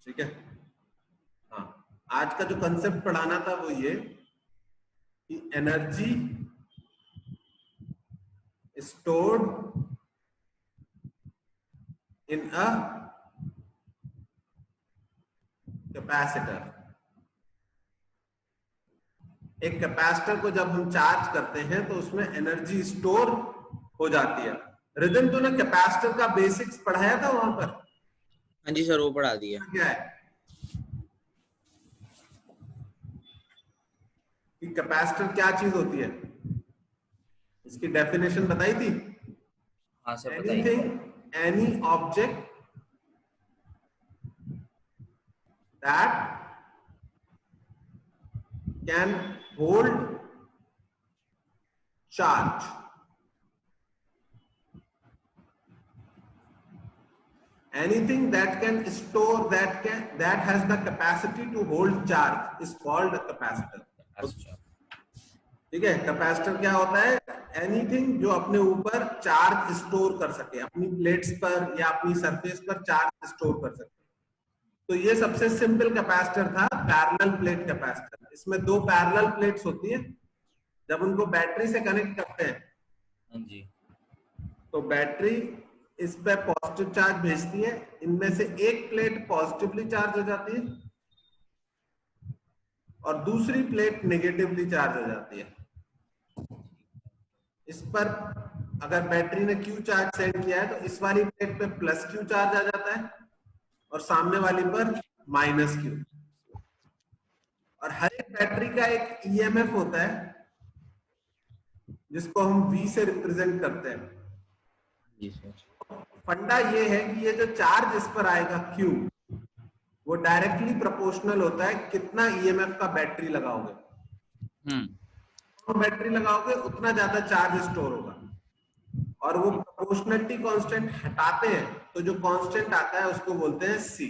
ठीक है। हाँ, आज का जो कंसेप्ट पढ़ाना था वो ये कि energy stored in a capacitor। एक कैपेसिटर को जब हम चार्ज करते हैं तो उसमें एनर्जी स्टोर हो जाती है। रिदम, तूने कैपेसिटर का बेसिक्स पढ़ाया था वहां पर? हाँ जी सर, वो पढ़ा दिया। क्या है कि कैपेसिटर क्या चीज होती है, इसकी डेफिनेशन बताई थी? हाँ सर, बताइए। Anything, any object that can hold charge। Anything that can store, that has the capacity to hold charge is called a capacitor। अच्छा, ठीक है। कैपेसिटर क्या होता है? एनीथिंग जो अपने ऊपर चार्ज स्टोर कर सके, अपनी प्लेट्स पर या अपनी सरफेस पर चार्ज स्टोर कर सके। तो ये सबसे सिंपल कैपेसिटर था, पैरेलल प्लेट कैपेसिटर। इसमें दो पैरेलल प्लेट्स होती है, जब उनको बैटरी से कनेक्ट करते हैं हाँ जी, तो बैटरी इस पे पॉजिटिव चार्ज भेजती है, इनमें से एक प्लेट पॉजिटिवली चार्ज हो जाती है और दूसरी प्लेट नेगेटिवली चार्ज हो जाती है। इस पर अगर बैटरी ने क्यू चार्ज सेंड किया है तो इस वाली प्लेट पे प्लस क्यू चार्ज आ जाता है और सामने वाली पर माइनस क्यू। और हर एक बैटरी का एक ईएमएफ होता है जिसको हम वी से रिप्रेजेंट करते हैं। जी सर। फंडा ये है कि ये जो चार्ज इस पर आएगा क्यू, वो डायरेक्टली प्रोपोर्शनल होता है कितना ईएमएफ का बैटरी लगाओगे। तो बैटरी लगाओगे उतना ज्यादा चार्ज स्टोर होगा। और वो प्रोपोर्शनलिटी कांस्टेंट हटाते हैं तो जो कांस्टेंट आता है उसको बोलते हैं सी।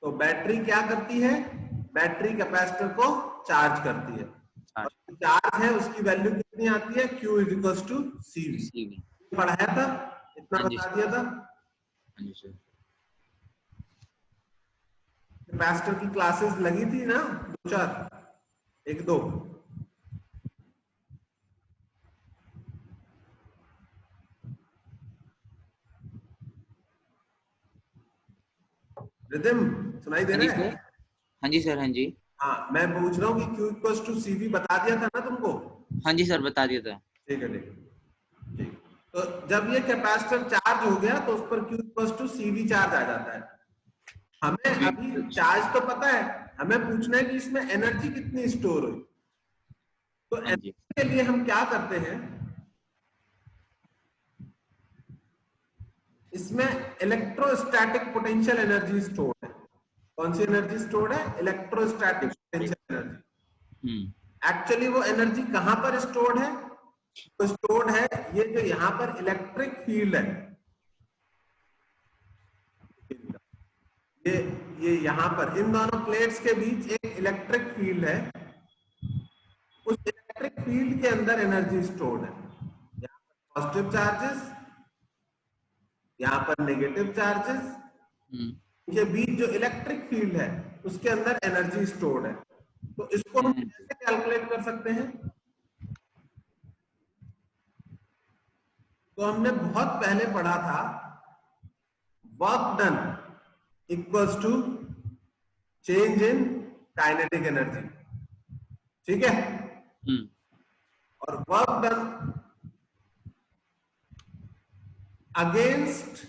तो बैटरी क्या करती है? बैटरी कैपेसिटर को चार्ज करती है। और चार्ज है उसकी वैल्यू कितनी आती है? Q is equal to CV। पढ़ाया था, इतना बता दिया था। कैपेसिटर की क्लासेस लगी थी ना, 2-4, 1-2। रिदम सुनाई दे रहा है? हाँ जी सर, हाँ जी। हाँ, मैं पूछ रहा हूँ कि Q इक्वल टू CV बता दिया था ना तुमको? हाँ जी सर, बता दिया था। ठीक है, ठीक। तो जब ये कैपेसिटर चार्ज हो गया तो उस पर Q equal to CV charge आ जाता है। हमें अभी चार्ज तो पता है, हमें पूछना है कि इसमें एनर्जी कितनी स्टोर हुई। तो एनर्जी के लिए हम क्या करते हैं, इसमें इलेक्ट्रोस्टैटिक पोटेंशियल एनर्जी स्टोर है। कौन सी एनर्जी स्टोर है? Electrostatic potential energy. एक्चुअली वो एनर्जी कहां पर स्टोर्ड है? तो स्टोर्ड है ये जो यहां पर इलेक्ट्रिक फील्ड है, ये यहां पर इन दोनों प्लेट्स के बीच एक इलेक्ट्रिक फील्ड है। उस इलेक्ट्रिक फील्ड के अंदर एनर्जी स्टोर्ड है। यहां पर पॉजिटिव चार्जेस, यहां पर नेगेटिव चार्जेस, के बीच जो इलेक्ट्रिक फील्ड है उसके अंदर एनर्जी स्टोर्ड है। तो इसको हम कैसे कैलकुलेट कर सकते हैं? तो हमने बहुत पहले पढ़ा था, work done equals to change in kinetic energy. ठीक है। और work done against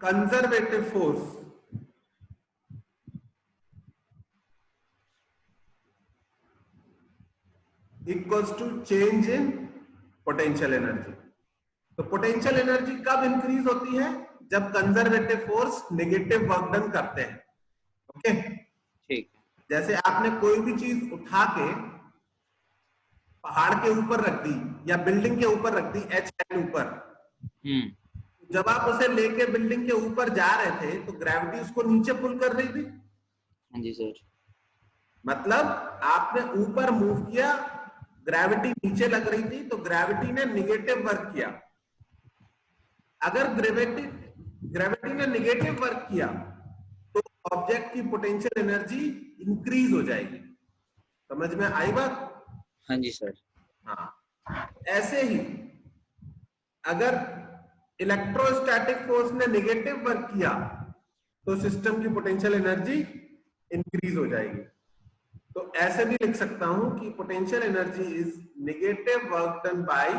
conservative force equals to change in potential energy. तो पोटेंशियल एनर्जी कब इंक्रीज होती है? जब conservative force negative work done करते हैं। ओके, ठीक। जैसे आपने कोई भी चीज उठा के पहाड़ के ऊपर रख दी या बिल्डिंग के ऊपर रख दी, H ऊपर, जब आप उसे लेके बिल्डिंग के ऊपर जा रहे थे तो ग्रेविटी उसको नीचे पुल कर रही थी। हाँ जी सर। मतलब आपने ऊपर मूव किया ग्रेविटी नीचे लग रही थी तो ग्रेविटी ने निगेटिव वर्क किया। अगर ग्रेविटी ने निगेटिव वर्क किया तो ऑब्जेक्ट की पोटेंशियल एनर्जी इंक्रीज हो जाएगी। समझ में आई बात? हाँ जी सर। हाँ, ऐसे ही अगर इलेक्ट्रोस्टैटिक फोर्स ने नेगेटिव वर्क किया तो सिस्टम की पोटेंशियल एनर्जी इंक्रीज हो जाएगी। तो ऐसे भी लिख सकता हूं कि potential energy is negative work done by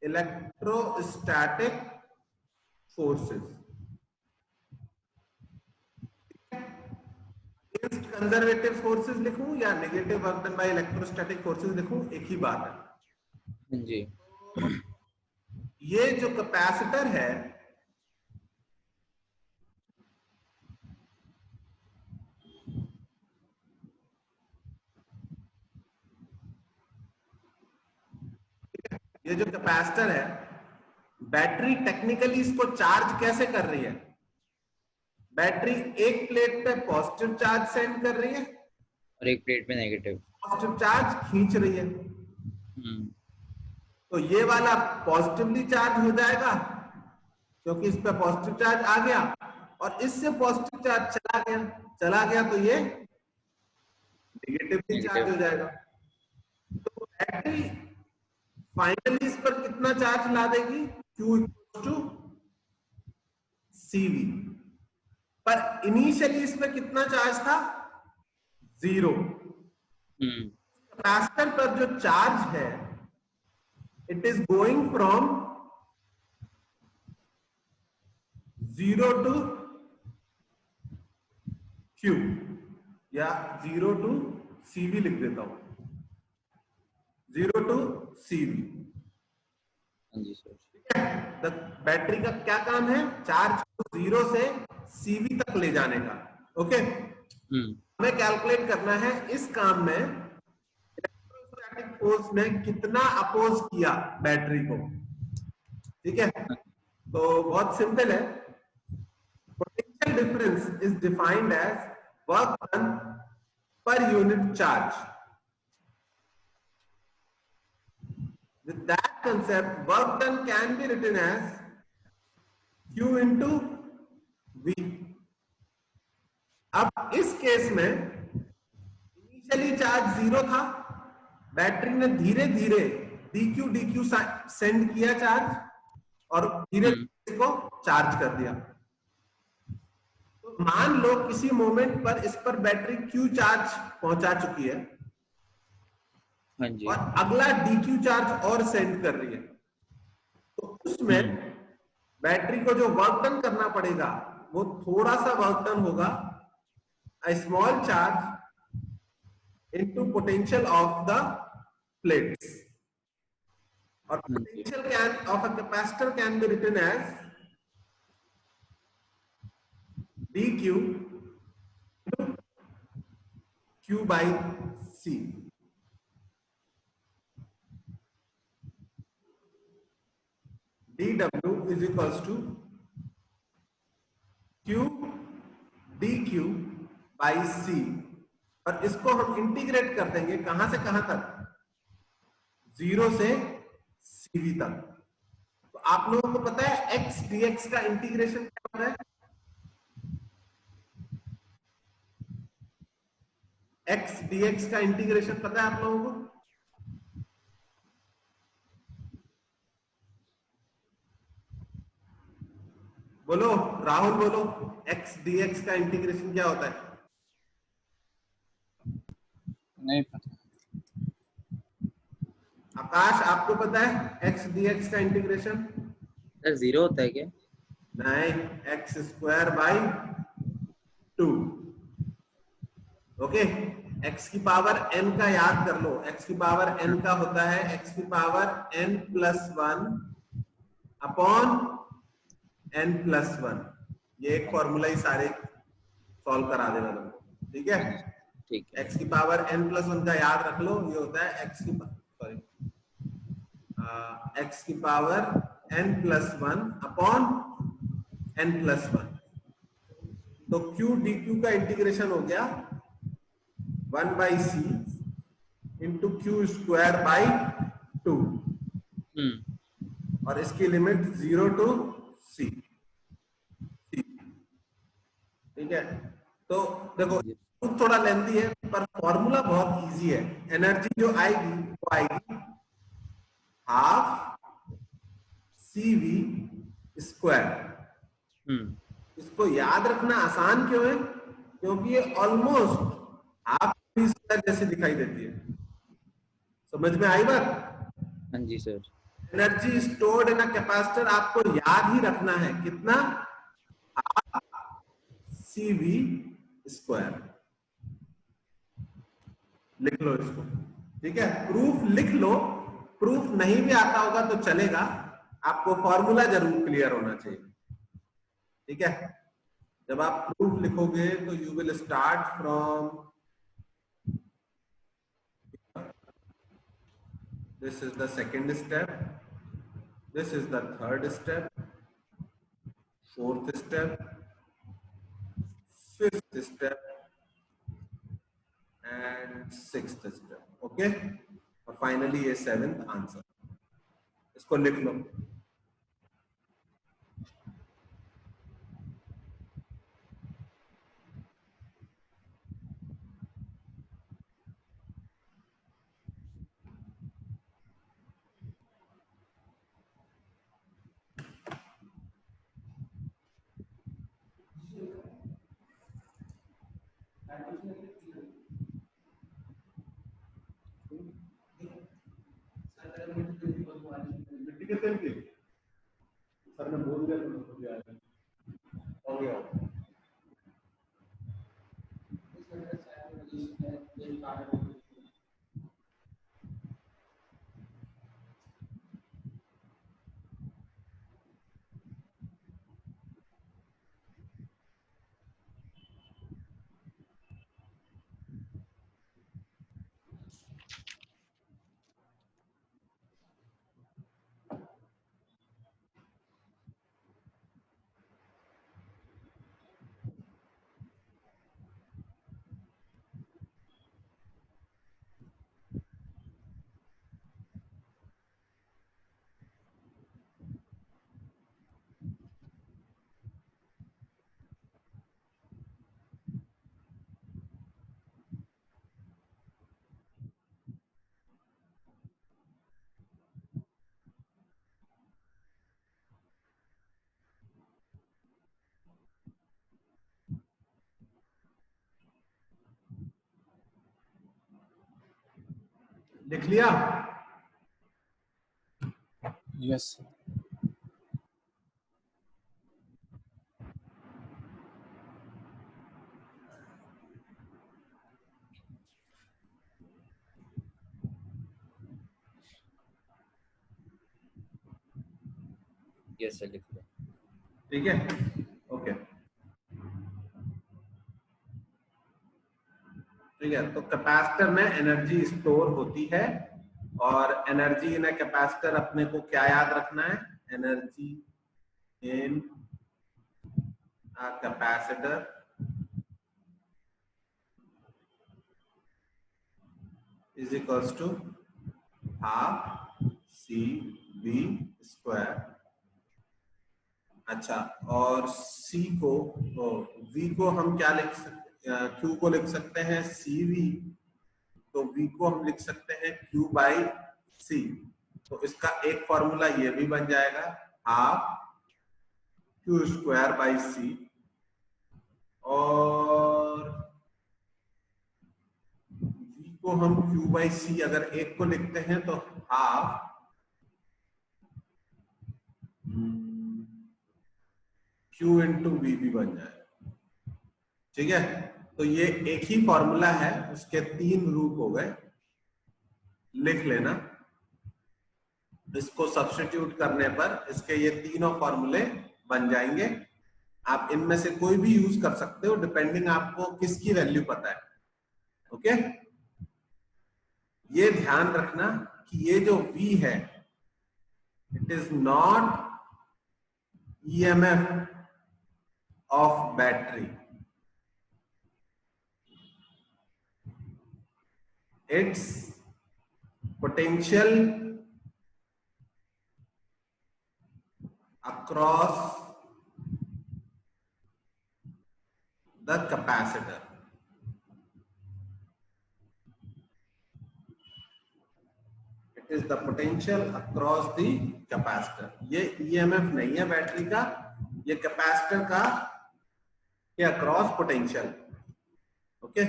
electrostatic forces. Against conservative forces लिखूं या negative work done by electrostatic forces लिखूं, एक ही बात है। हाँ जी। ये जो कैपेसिटर है ये जो कैपेसिटर है, बैटरी टेक्निकली इसको चार्ज कैसे कर रही है? बैटरी एक प्लेट पे पॉजिटिव चार्ज सेंड कर रही है और एक प्लेट पे नेगेटिव। पॉजिटिव चार्ज खींच रही है। तो ये वाला पॉजिटिवली चार्ज हो जाएगा क्योंकि इस पे पॉजिटिव चार्ज आ गया, और इससे पॉजिटिव चार्ज चला गया तो ये नेगेटिवली चार्ज हो जाएगा। तो बैटरी फाइनली इस पर कितना चार्ज ला देगी? Q equal to CV। पर इनिशियली इस पर कितना चार्ज था? 0। कैपेसिटर पर जो चार्ज है it is going from 0 to Q, या 0 टू CV लिख देता हूं, 0 टू CV। हाँ जी सर। बैटरी का क्या काम है? चार्ज को 0 से CV तक ले जाने का। ओके, हमें कैलकुलेट करना है इस काम में इलेक्ट्रोस्टैटिक फोर्स ने कितना अपोज किया बैटरी को। ठीक है, तो बहुत सिंपल है। Potential difference is defined as work done per unit charge. With that concept, work done can be written as Q into V। अब इस केस में इनिशियली चार्ज 0 था, बैटरी ने धीरे धीरे dQ सेंड किया चार्ज और धीरे धीरे इसको चार्ज कर दिया। तो मान लो किसी मोमेंट पर इस पर बैटरी Q चार्ज पहुंचा चुकी है हाँ जी। और अगला DQ चार्ज और सेंड कर रही है, तो उसमें बैटरी को जो वर्क डन करना पड़ेगा वो थोड़ा सा वर्क डन होगा, a small charge into potential of the plates, or potential of a capacitor can be written as dq into q by c। dw is equals to q dq by c, और इसको हम integrate कर देंगे कहां से कहां तक? 0 से CV तक। तो आप लोगों को पता है x dx का इंटीग्रेशन क्या होता है? x dx का इंटीग्रेशन पता है आप लोगों को? बोलो राहुल, बोलो x dx का इंटीग्रेशन क्या होता है? नहीं पता। आकाश, आपको पता है x dx का इंटीग्रेशन? सर 0 होता है क्या? नहीं, x square by 2। Okay, x की पावर n का याद कर लो, x की पावर n का होता है x की power n plus 1 upon n plus 1। ये एक फॉर्मूला ही सारे सॉल्व करा देगा तुमको। ठीक है, ठीक है। x की पावर n प्लस 1 का याद रख लो, ये होता है x की x की power n plus 1 upon n plus 1। तो q dq का इंटीग्रेशन हो गया 1 by c into Q square by 2 और इसकी लिमिट 0 टू सी। ठीक है, तो देखो थोड़ा लेंथी है पर फॉर्मूला बहुत इजी है। एनर्जी जो आएगी वो आएगी हाफ सी वी स्क्वायर। इसको याद रखना आसान क्यों है? क्योंकि ये ऑलमोस्ट हाफ वी स्क्वायर जैसी दिखाई देती है। समझ में आई बात? हाँ जी sir. Energy stored in a capacitor आपको याद ही रखना है कितना? C V square. लिख लो इसको, ठीक है? प्रूफ लिख लो, प्रूफ नहीं भी आता होगा तो चलेगा, आपको फॉर्मूला जरूर क्लियर होना चाहिए। ठीक है, जब आप प्रूफ लिखोगे तो you will start from this is the second step, this is the third step, fourth step, fifth step and sixth step. Okay, और फाइनली ये सेवेंथ आंसर। इसको लिख लो। मिट्टी के तेल की सर ने बोल दिया हो गया। लिख लिया? यस यस सर, लिख लो। ठीक है, ओके। ठीक है, तो कैपेसिटर में एनर्जी स्टोर होती है और एनर्जी इन कैपेसिटर अपने को क्या याद रखना है? Energy in capacitor is equals to half C V square. अच्छा, और सी को वी को हम क्या लिख सकते? क्यू को लिख सकते हैं सी वी, तो वी को हम लिख सकते हैं क्यू बाई सी। तो इसका एक फॉर्मूला ये भी बन जाएगा हाफ क्यू स्क्वायर बाई सी, और वी को हम क्यू बाई सी अगर एक को लिखते हैं तो हाफ क्यू इंटू वी भी बन जाएगा। ठीक है, तो ये एक ही फॉर्मूला है, उसके तीन रूप हो गए, लिख लेना। इसको सब्स्टिट्यूट करने पर इसके ये तीनों फॉर्मूले बन जाएंगे। आप इनमें से कोई भी यूज कर सकते हो डिपेंडिंग आपको किसकी वैल्यू पता है। ओके, ये ध्यान रखना कि ये जो V है it is not EMF of battery, it's potential across the capacitor. It is the potential across the capacitor. ये EMF नहीं है बैटरी का, ये कैपेसिटर का के अक्रॉस पोटेंशियल. ओके,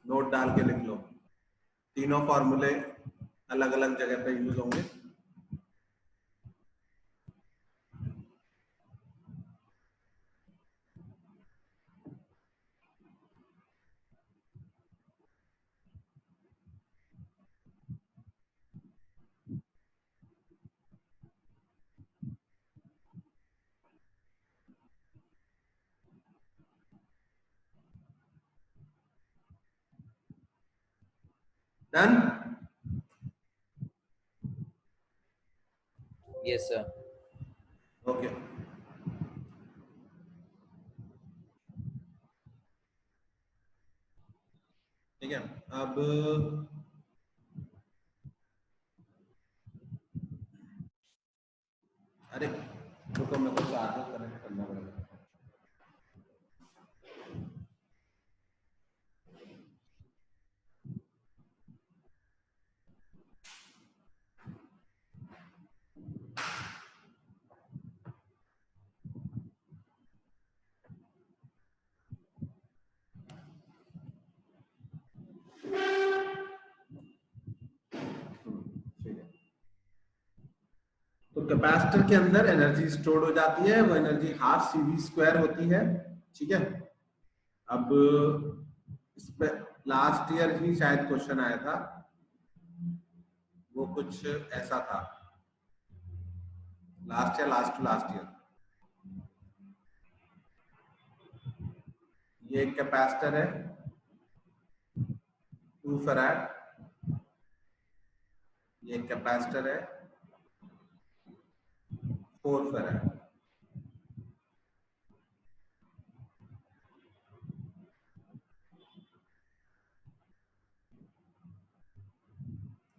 नोट डाल के लिख लो. तीनों फॉर्मूले अलग अलग जगह पे यूज होंगे. डन. Yes, sir. ओके, ठीक है. अब अरे रुको, मेरे को चार्जर कनेक्ट करना पड़ेगा. ठीक है. तो कैपेसिटर के अंदर एनर्जी स्टोर हो जाती है. वो एनर्जी हाफ CV स्क्वायर होती है. ठीक है. अब इस पे लास्ट ईयर ही शायद क्वेश्चन आया था. वो कुछ ऐसा था, लास्ट ईयर. ये एक कैपेसिटर है 2 फैराड. ये एक कैपेसिटर है 4 फैराड.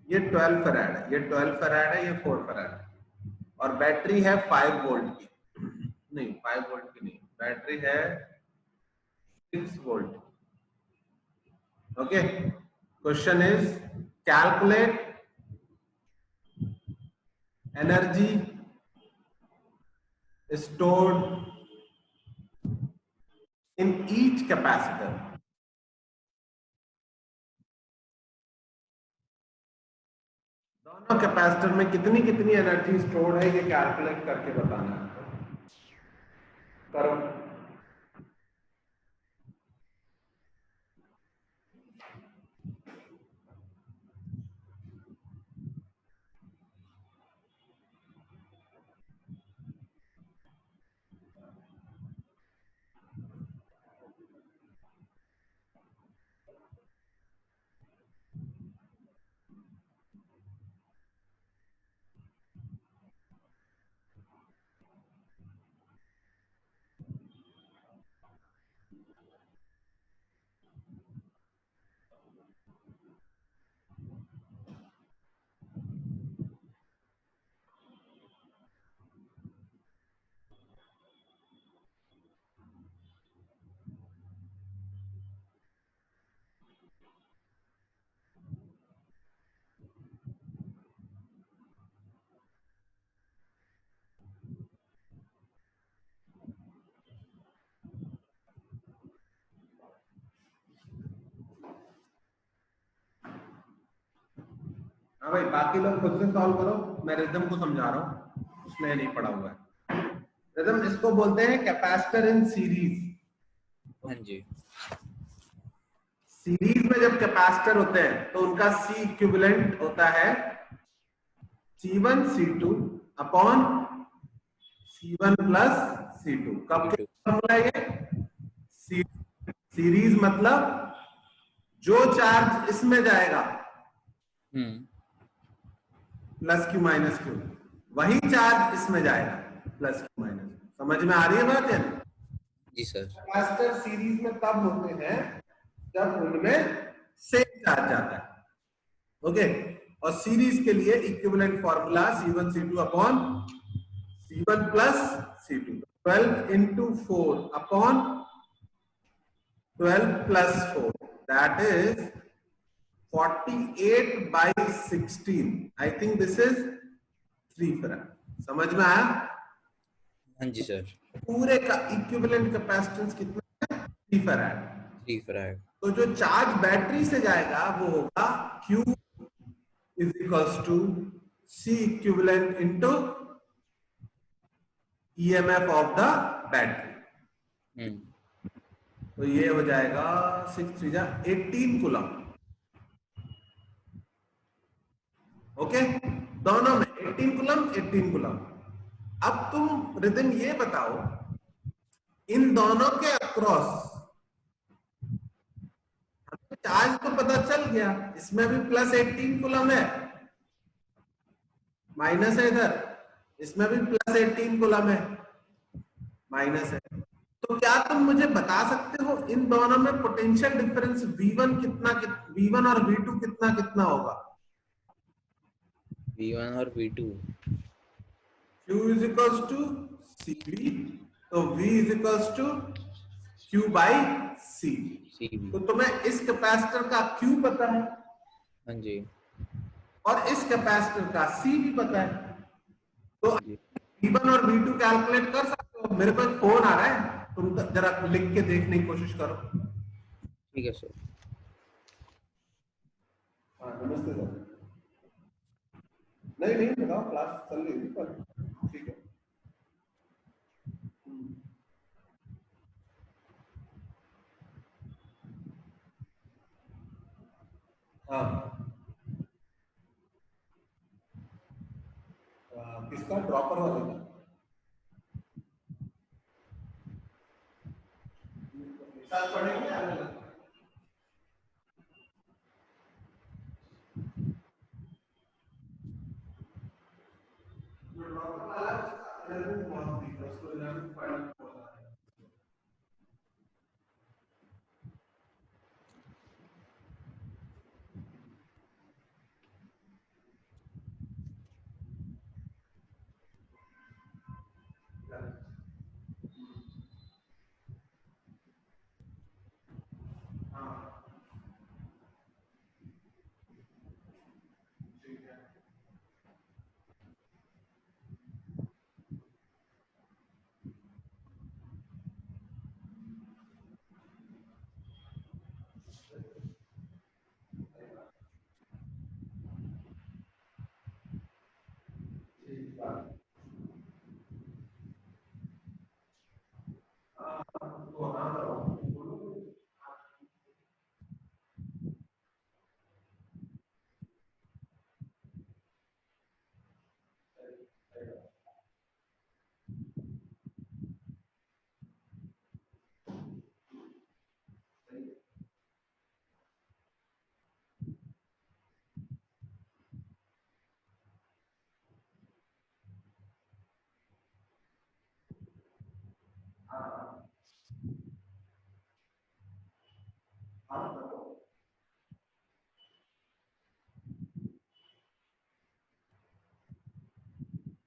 ये 12 फैराड है, ये 12 फैराड है, ये 4 फैराड है. और बैटरी है 5 वोल्ट की. नहीं, 5 वोल्ट की नहीं, बैटरी है 6 volt. Okay. Question is calculate energy stored in each capacitor. दोनों कैपेसिटर में कितनी कितनी एनर्जी स्टोर्ड है, ये कैलकुलेट करके बताना है. करो. हाँ भाई, बाकी लोग खुद से सॉल्व करो. मैं रिदम को समझा रहा हूँ, उसने नहीं पढ़ा हुआ है. रिदम इसको बोलते हैं कैपेसिटर इन सीरीज. हाँ जी. सीरीज में जब कैपेसिटर होते हैं तो उनका C इक्विवेलेंट होता है C1 C2 upon C1 plus C2. कब क्या फॉर्मूला है ये? सीरीज मतलब जो चार्ज इसमें जाएगा प्लस Q माइनस Q, वही चार्ज इसमें जाएगा प्लस Q माइनस Q. समझ में आ रही है बात है? जी सर। कैपेसिटर सीरीज में तब होते हैं जब उनमें सेम चार्ज आता है। ओके, और सीरीज के लिए equivalent formula C1 C2 upon C1 plus C2, 12 into 4 upon 12 plus 4, that is 48 by 16. I think this is 3 farad. समझ में आया? हाँ जी सर। पूरे का इक्विवेलेंट कैपेसिटेंस कितना है? 3 फैराड। 3 फैराड। तो जो चार्ज बैटरी से जाएगा वो होगा Q is equals to C equivalent into EMF of the battery. तो ये हो जाएगा 6 3 जा 18 कूलम। ओके, दोनों में 18 कूलम 18 कूलम। अब तुम रिदम ये बताओ, इन दोनों के अक्रॉस चार्ज तो पता चल गया, इसमें भी प्लस 18 कूलम है, माइनस है इधर, इसमें भी प्लस 18 कूलम है, माइनस है। तो क्या तुम मुझे बता सकते हो इन दोनों में पोटेंशियल डिफरेंस V1 कितना, V1 और V2 कितना कितना होगा? V1 और V2 Q is equals to CV, तो V is equals to Q by C। तो तुम्हें इस कैपेसिटर का Q पता है, हाँ जी, और इस कैपेसिटर का C भी पता है, तो V1 और V2 कैलकुलेट कर सकते हो। मेरे पास फोन आ रहा है, तुम जरा लिख के देखने की कोशिश करो। ठीक है सर। हाँ नमस्ते सर। नहीं नहीं बताओ, क्लास चल रही थी पर ठीक है। हाँ किसका, ड्रॉपर वाले का? साथ पढ़ेंगे अलग? ड्रॉपर वाला अलग बहुत दिख रहा है, उसको अलग पढ़ना होता है।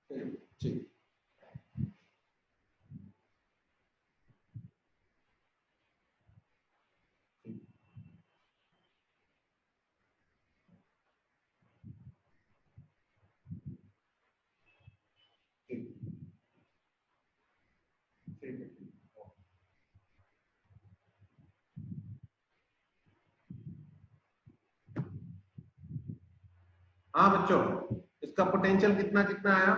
ठीक ठीक ठीक है। हाँ बच्चों, इसका पोटेंशियल कितना कितना आया?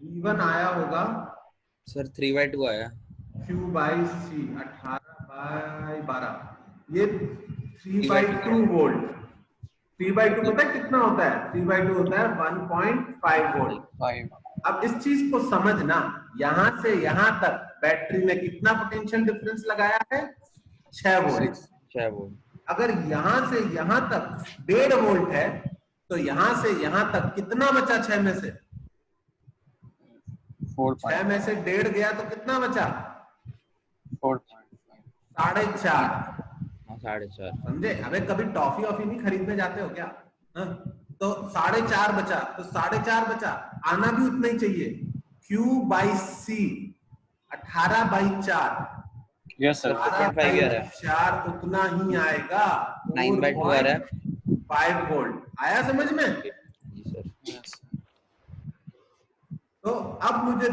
V1 आया होगा सर 3/2 आया। Q by C 18/12, ये 3/2 वोल्ट। 3/2 पता है कितना होता है? 3/2 होता है 1.5 वोल्ट। अब इस चीज को समझना, यहां से यहां तक बैटरी में कितना पोटेंशियल डिफरेंस लगाया है? 6 वोल्ट। 6 वोल्ट। अगर यहां से यहां तक 1.5 वोल्ट है, तो यहां से यहां तक कितना बचा 6 में से? 6 में से 1.5 गया तो कितना बचा? 4.5. 4.5। हाँ 4.5। समझे? अबे कभी टॉफी ऑफी नहीं खरीदने जाते हो क्या? हाँ? तो 4.5 बचा, तो 4.5 बचा, आना भी उतना ही चाहिए। Q/C 18/4, Yes, sir. 4.5 ही आ रहा है। 4 उतना ही आएगा। 9/2 आ रहा है। 5 वोल्ट आया समझ में? जी सर। Yes. तो अब मुझे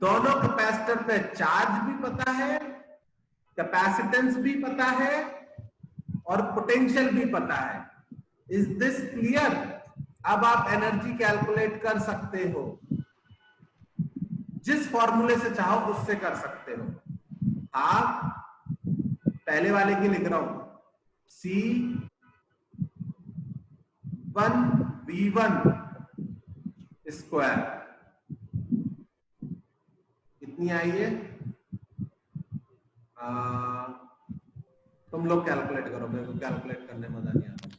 दोनों कैपेसिटर पे चार्ज भी पता है, कैपेसिटेंस भी पता है और पोटेंशियल भी पता है। Is this clear? अब आप एनर्जी कैलकुलेट कर सकते हो, जिस फॉर्मूले से चाहो उससे कर सकते हो। पहले वाले की लिख रहा हूं, C1V1 स्क्वायर कितनी आई है? तुम लोग कैलकुलेट करो, मेरे को कैलकुलेट करने मजा नहीं आता।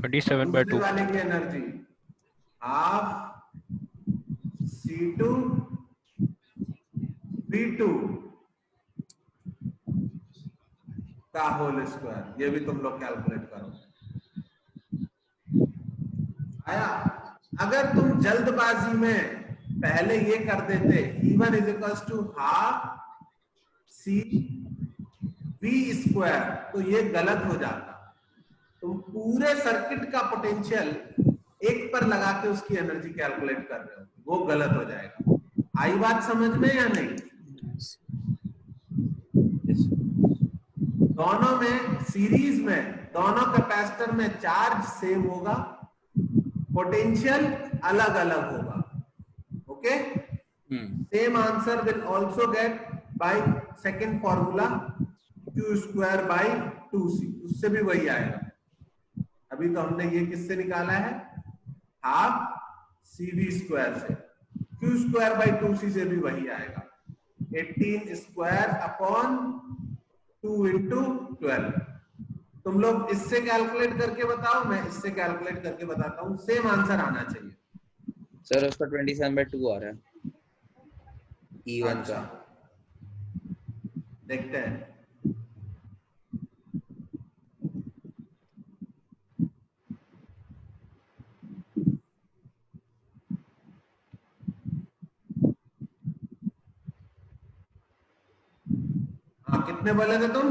27/2. दूसरे वाले की एनर्जी हाफ C2 V2 का होल स्क्वायर, ये भी तुम लोग कैलकुलेट करो। आया? अगर तुम जल्दबाजी में पहले ये कर देते E1 = half C V square, तो ये गलत हो जाता। तुम पूरे सर्किट का पोटेंशियल एक पर लगा के उसकी एनर्जी कैलकुलेट कर रहे हो, वो गलत हो जाएगा। आई बात समझ में या नहीं? दोनों में सीरीज में, दोनों कैपेसिटर में चार्ज सेम होगा, पोटेंशियल अलग अलग होगा। Okay? Same answer will also get by second formula Q²/2C, उससे भी वही आएगा। अभी तो हमने ये किससे निकाला है? हाफ CV² से। Q²/2C से भी वही आएगा, 18²/2 × 12। तुम लोग इससे कैलकुलेट करके बताओ, मैं इससे कैलकुलेट करके बताता हूं, सेम आंसर आना चाहिए। सर उसका 27/2 आ रहा है E1 अच्छा, का। देखते हैं। हाँ, कितने बोले थे तुम?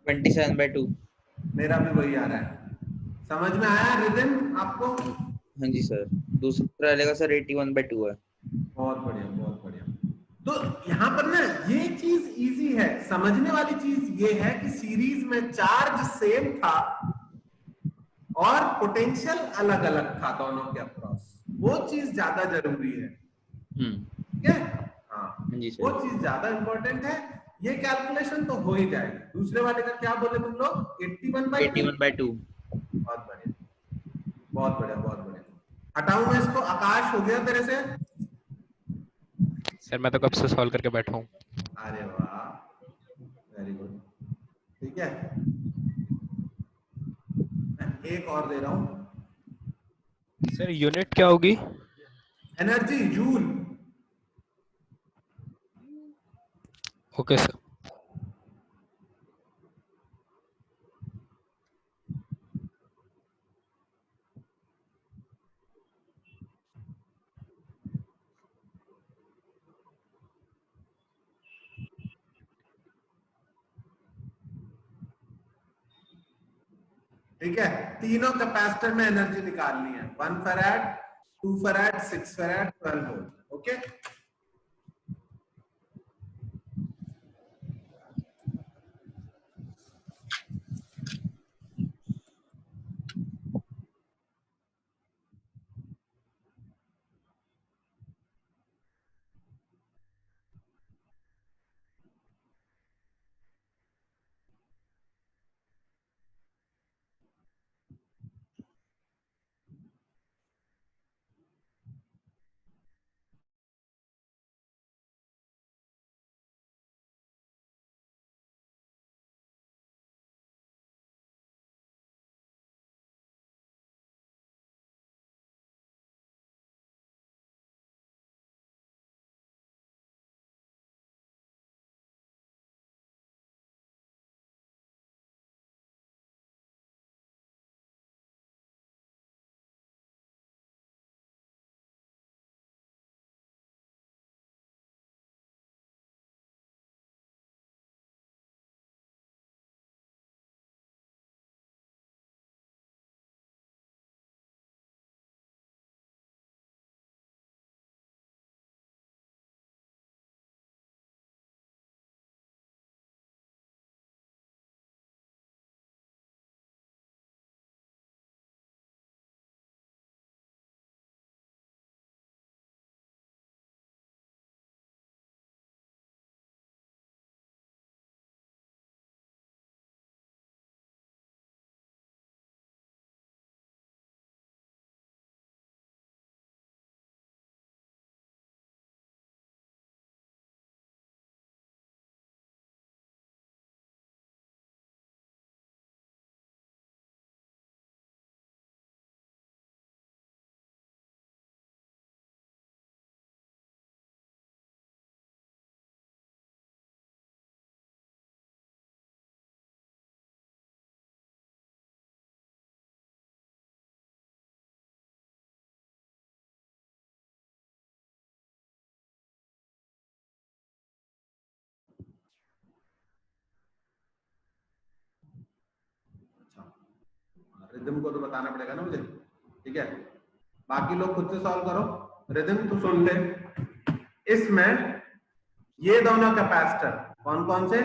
27/2। मेरा भी वही आ रहा है। समझ में आया रिदम आपको? हाँ जी सर। दूसरा वाले का सर 81/2 है। बहुत बढ़िया, बहुत बढ़िया। तो यहाँ पर ना ये चीज इजी है, समझने वाली चीज ये है कि सीरीज में चार्ज सेम था और पोटेंशियल अलग अलग था दोनों के अक्रॉस, वो चीज ज्यादा जरूरी है। ठीक है? हाँ, हाँ जी वो सर। चीज ज्यादा इंपॉर्टेंट है। ये कैलकुलेशन तो हो ही जाएगी। दूसरे वाले का क्या बोले तुम लोग? 81/2। 81/2। बहुत बढ़िया, बहुत बढ़िया, बहुत बढ़िया। हटाऊं मैं इसको? आकाश, हो गया तेरे से? सर मैं तो कब से सॉल्व करके बैठा हूँ। अरे वाह, वेरी गुड। ठीक है, मैं एक और दे रहा हूं। सर यूनिट क्या होगी? Energy, joule. Okay sir. ठीक है, तीनों कैपेसिटर में एनर्जी निकालनी है। 1 farad, 2 farad, 6 farad, 12 volt. Okay. Rhythm को तो बताना पड़ेगा ना मुझे, ठीक है। बाकी लोग खुद से सॉल्व करो, रिदम तो सुन ले। इसमें ये दोनों कैपेसिटर कौन कौन से,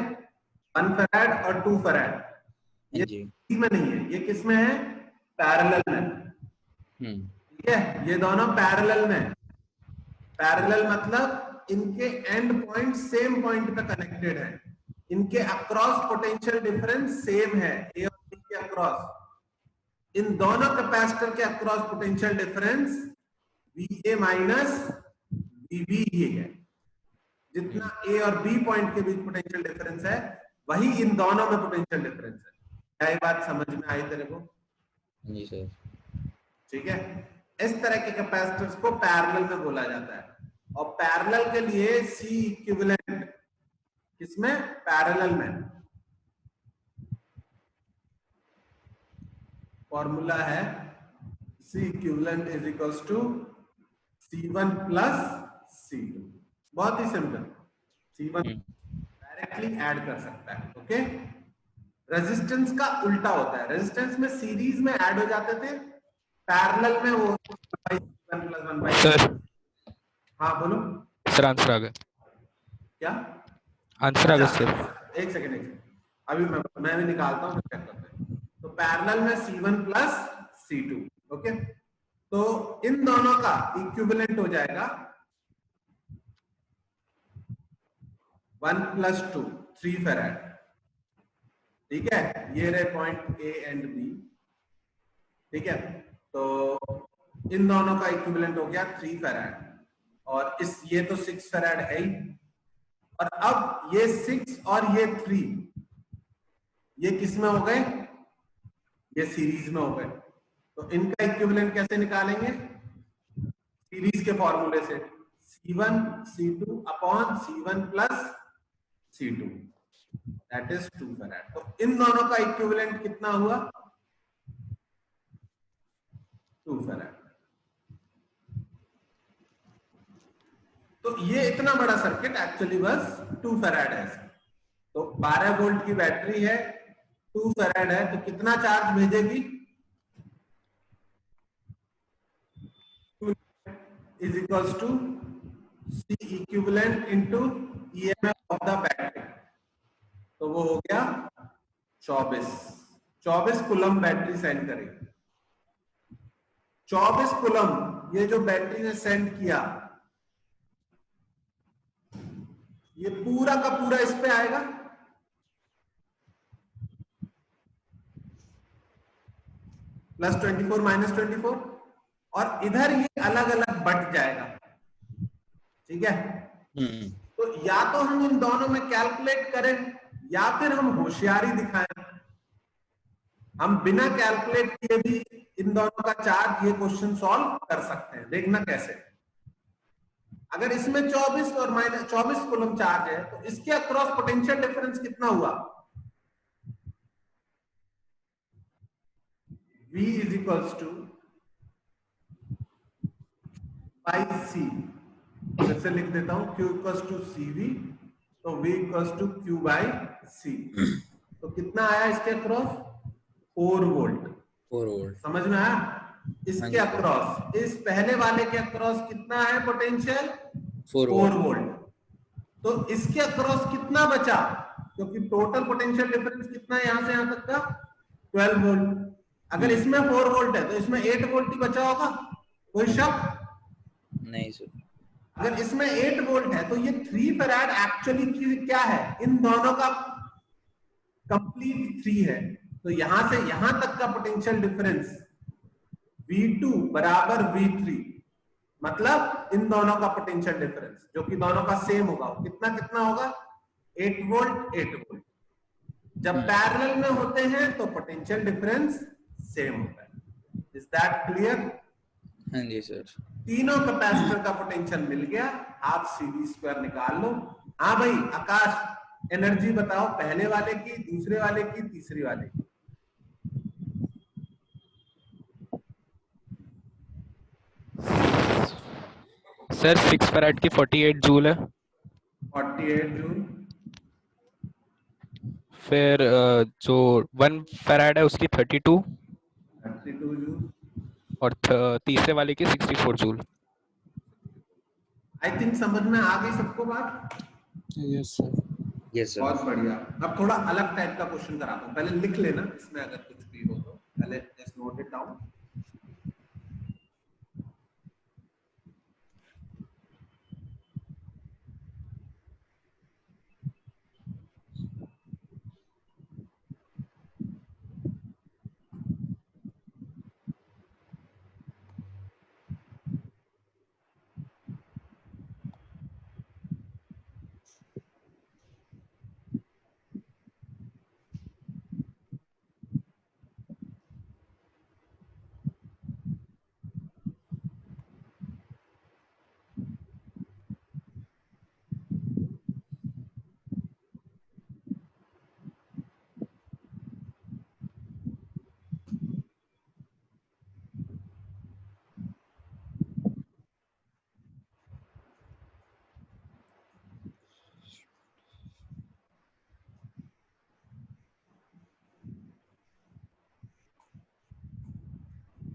1 फैराड और 2 फैराड, ये जी में नहीं है, ये किस में है, पैरेलल में, ठीक है। ये दोनों पैरेलल में, पैरेलल मतलब इनके एंड पॉइंट सेम पॉइंट पे कनेक्टेड है, इनके अक्रॉस पोटेंशियल डिफरेंस सेम है, ए और बी के अक्रॉस। इन दोनों कैपेसिटर के across potential difference VA minus VB ये है। जितना ए और बी पॉइंट के बीच पोटेंशियल डिफरेंस है वही इन दोनों में पोटेंशियल डिफरेंस है। क्या ये बात समझ में आई तेरे को? जी सर। ठीक है, इस तरह के कैपेसिटर्स को पैरेलल में बोला जाता है। और पैरेलल के लिए सी इक्विवेलेंट किसमें, पैरेलल में फॉर्मूला है C equivalent is equals to C1 plus C2। बहुत ही सिंपल, C1 डायरेक्टली ऐड कर सकता है, ओके। रेजिस्टेंस का उल्टा होता है, रेजिस्टेंस में सीरीज में ऐड हो जाते थे, पैरेलल में वो 1 प्लस 1 सर हाँ बोलो सर आंसर आ गया, क्या आंसर आ गया सर। एक सेकंड अभी मैं भी निकालता हूँ, चेक करते हैं। तो पैरेलल में C1 प्लस C2, ओके। तो इन दोनों का इक्विवेलेंट हो जाएगा 1 प्लस 2 3 फैराड, ठीक है। ये रहे पॉइंट ए एंड बी, ठीक है। तो इन दोनों का इक्विवेलेंट हो गया 3 फैराड, और इस ये तो 6 फैराड है ही। और अब ये 6 और ये 3 ये किस में हो गए, ये सीरीज में हो गए। तो इनका इक्विवेलेंट कैसे निकालेंगे, सीरीज के फॉर्मूले से, C1 C2 upon C1 plus C2 that is 2 farad. तो इन दोनों का इक्विवेलेंट कितना हुआ, 2 फैराड। तो ये इतना बड़ा सर्किट एक्चुअली बस 2 फैराड है। तो 12 वोल्ट की बैटरी है, 2 फैराड है, तो कितना चार्ज भेजेगी, is equals to C equivalent into EMF of the battery. तो वो हो गया 24 कूलम बैटरी सेंड करेगी। 24 कूलम ये जो बैटरी ने सेंड किया, ये पूरा का पूरा इस पे आएगा, प्लस 24 माइनस 24, और इधर ये अलग अलग बट जाएगा, ठीक है। तो या तो हम इन दोनों में कैलकुलेट करें या फिर हम होशियारी दिखाएं। हम बिना कैलकुलेट किए भी इन दोनों का चार्ज, ये क्वेश्चन सॉल्व कर सकते हैं। देखना कैसे, अगर इसमें 24 और माइनस 24 कूलम चार्ज है तो इसके अक्रॉस पोटेंशियल डिफरेंस कितना हुआ, V is equals to by C। फिर से लिख देता हूं, Q इक्वल्स टू CV, तो V equals to Q by C। तो कितना आया इसके अक्रॉस, 4 वोल्ट। 4 वोल्ट समझ में आया? इसके अक्रॉस, इस पहले वाले के अक्रॉस कितना है पोटेंशियल, 4 वोल्ट। तो इसके अक्रॉस कितना बचा, क्योंकि टोटल पोटेंशियल डिफरेंस कितना है यहां से यहां तक का, 12 वोल्ट। अगर इसमें 4 वोल्ट है तो इसमें 8 वोल्ट ही बचा होगा, कोई शक नहीं सर। अगर इसमें 8 वोल्ट है तो ये 3 फैराड एक्चुअली क्या है, इन दोनों का कंप्लीट 3 है। तो यहां से यहां तक का पोटेंशियल डिफरेंस V2 बराबर V3, मतलब इन दोनों का पोटेंशियल डिफरेंस जो कि दोनों का सेम होगा, कितना कितना होगा, 8 वोल्ट 8 वोल्ट। जब पैरेलल में होते हैं तो पोटेंशियल डिफरेंस सेम होता है। Is that clear? हाँ जी सर। तीनों कैपेसिटर का पोटेंशियल मिल गया, आप CV स्क्वायर निकाल लो। हाँ भाई आकाश, एनर्जी बताओ, पहले वाले की, दूसरे वाले की, तीसरी वाले की। सर 6 फैराड की 48 जूल है, 48 जूल। फिर जो 1 फैराड है उसकी 32, 32 जूल। और तीसरे वाले की 64 जूल। आई थिंक समझ में आ गई सबको बात? Yes sir. Yes sir. बहुत बढ़िया। अब थोड़ा अलग टाइप का क्वेश्चन कराता हूँ, पहले लिख लेना इसमें अगर कुछ भी हो तो, पहले just note it down.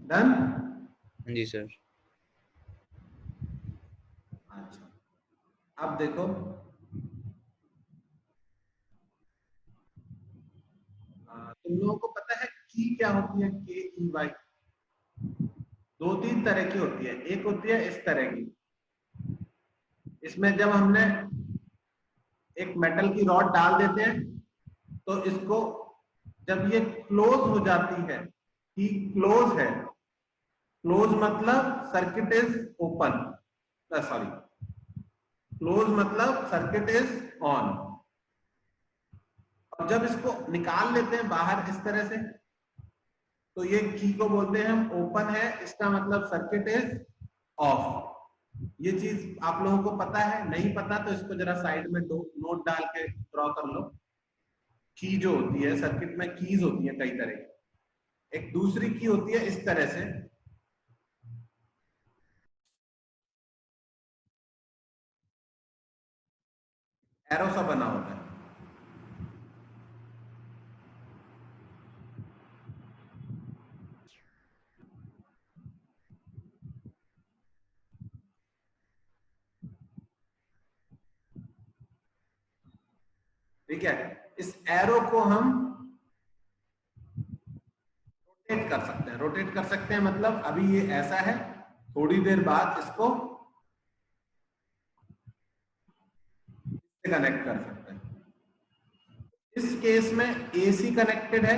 Done? जी सर। अच्छा, अब देखो, तुम लोगों को पता है की क्या होती है? के ई वाई। दो तीन तरह की होती है। एक होती है इस तरह की, इसमें जब हमने एक मेटल की रॉड डाल देते हैं तो इसको, जब ये क्लोज हो जाती है, कि क्लोज है, क्लोज मतलब circuit is open, sorry, close मतलब सर्किट इज ऑन। और जब इसको निकाल लेते हैं बाहर इस तरह से, तो ये की को बोलते हैं हम ओपन है, इसका मतलब सर्किट इज ऑफ। ये चीज आप लोगों को पता है? नहीं पता तो इसको जरा साइड में नोट डाल के ड्रॉ कर लो। की जो होती है, सर्किट में कीज होती है कई तरह की। एक दूसरी की होती है इस तरह से, एरो सा बना होता है। ठीक है, इस एरो को हम रोटेट कर सकते हैं। रोटेट कर सकते हैं मतलब अभी ये ऐसा है, थोड़ी देर बाद इसको कनेक्ट कर सकते हैं। इस केस में AC कनेक्टेड है,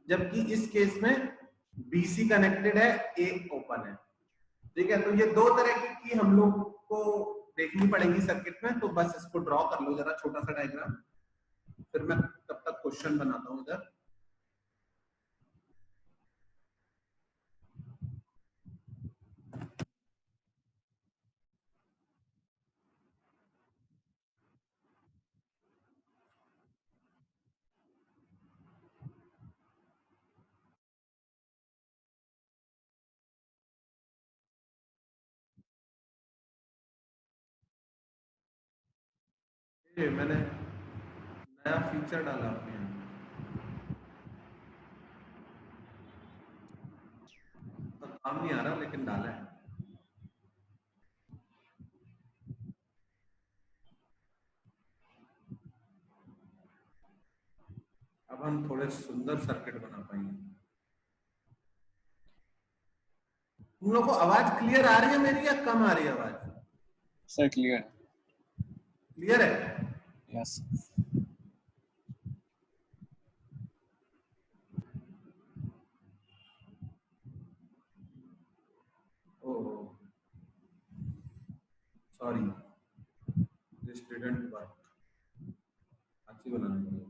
जबकि इस केस में BC कनेक्टेड है, A ओपन है। ठीक है, तो ये दो तरह की हम लोग को देखनी पड़ेगी सर्किट में। तो बस इसको ड्रॉ कर लो जरा, छोटा सा डायग्राम, फिर मैं तब तक क्वेश्चन बनाता हूं इधर। ये मैंने नया फीचर डाला अपने यहाँ, तो काम नहीं आ रहा लेकिन डाला है। अब हम थोड़े सुंदर सर्किट बना पाएंगे। तुम लोग को आवाज क्लियर आ रही है मेरी या कम आ रही है आवाज? Sir clear. क्लियर है? Yes. Oh sorry, this didn't work. अच्छी बनानी पड़ेगी।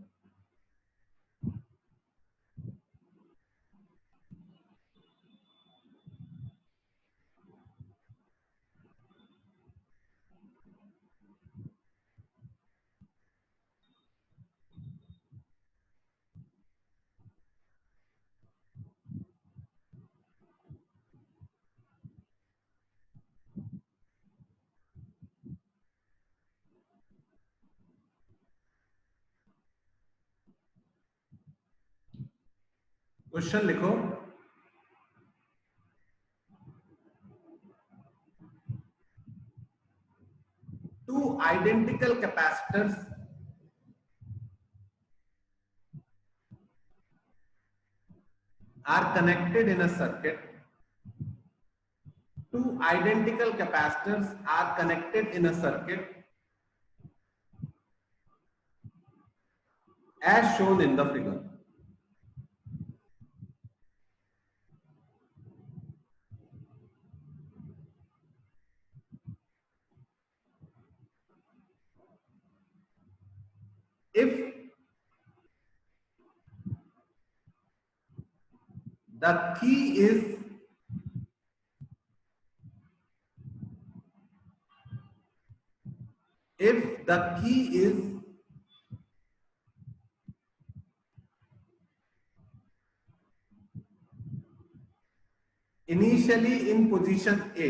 क्वेश्चन लिखो, identical capacitors are connected in a circuit. Two identical capacitors are connected in a circuit as shown in the figure. If the key is initially in position A,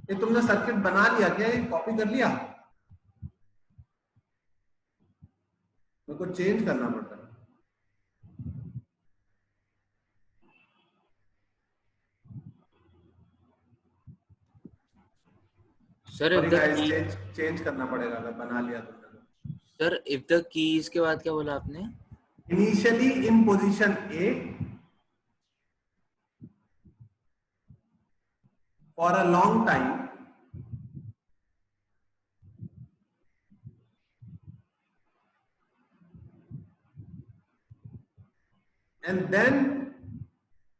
ये तुमने circuit बना लिया क्या? ये कॉपी कर लिया? मेरे को चेंज करना पड़ता है। Sir if the key, change करना पड़ेगा अगर बना लिया तुमने तो। सर if the key इसके बाद क्या बोला आपने? Initially in position A for a long time and then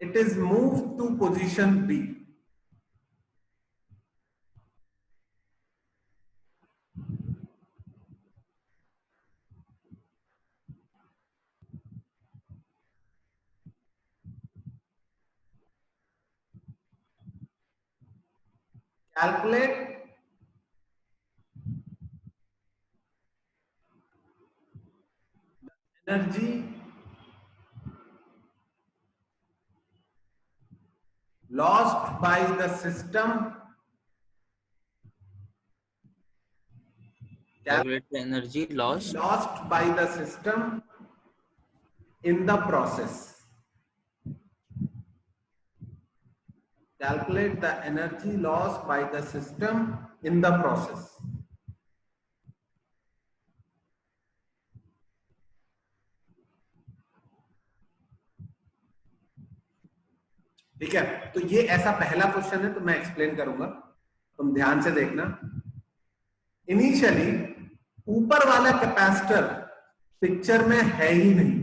it is moved to position B. Calculate the energy lost by the system. Calculate the energy lost by the system in the process. Calculate the energy lost by the system in the process. ठीक है, तो ये ऐसा पहला question है, तो मैं explain करूंगा, तुम ध्यान से देखना। इनिशियली ऊपर वाला कैपेसिटर पिक्चर में है ही नहीं।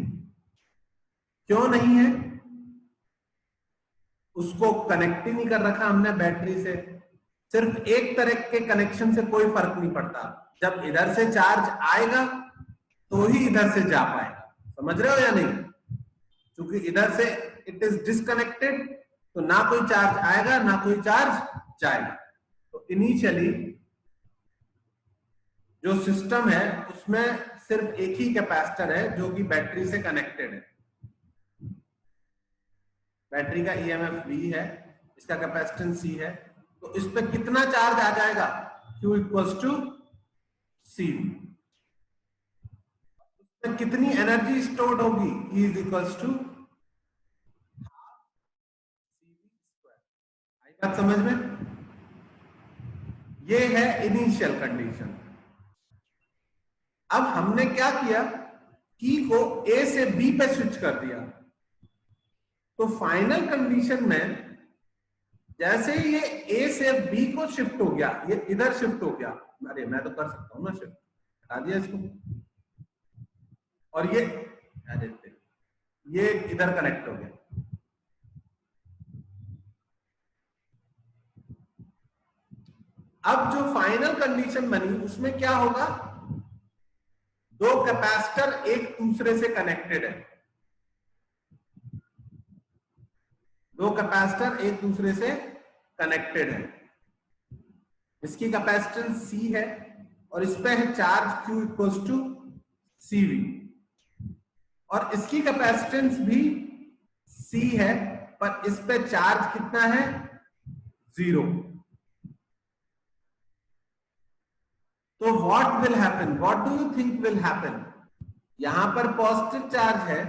क्यों नहीं है? उसको कनेक्ट ही नहीं कर रखा हमने बैटरी से। सिर्फ एक तरह के कनेक्शन से कोई फर्क नहीं पड़ता, जब इधर से चार्ज आएगा तो ही इधर से जा पाएगा। समझ रहे हो या नहीं? क्योंकि इधर से इट इज डिस्कनेक्टेड, तो ना कोई चार्ज आएगा ना कोई चार्ज जाएगा। तो इनिशियली जो सिस्टम है उसमें सिर्फ एक ही कैपेसिटर है जो कि बैटरी से कनेक्टेड है। बैटरी का ईएमएफ V है, इसका कैपेसिटेंस C है, तो इस पे कितना चार्ज आ जाएगा? Q equals to C। उसमें कितनी एनर्जी स्टोर्ड होगी? E इज इक्वल्स टू आई बात समझ में? ये है इनिशियल कंडीशन। अब हमने क्या किया? की को A से B पे स्विच कर दिया। तो फाइनल कंडीशन में जैसे ही ये A से B को शिफ्ट हो गया, ये इधर शिफ्ट हो गया। अरे मैं तो कर सकता हूं ना शिफ्ट, हटा दिया इसको, और ये इधर कनेक्ट हो गया। अब जो फाइनल कंडीशन बनी उसमें क्या होगा? दो कैपेसिटर एक दूसरे से कनेक्टेड है, दो कैपेसिटर एक दूसरे से कनेक्टेड है। इसकी कैपेसिटेंस C है और इस पे है charge Q equals to CV, और इसकी कैपेसिटेंस भी C है, पर इस पे चार्ज कितना है? 0। तो what will happen? What do you think will happen? यहां पर पॉजिटिव चार्ज है,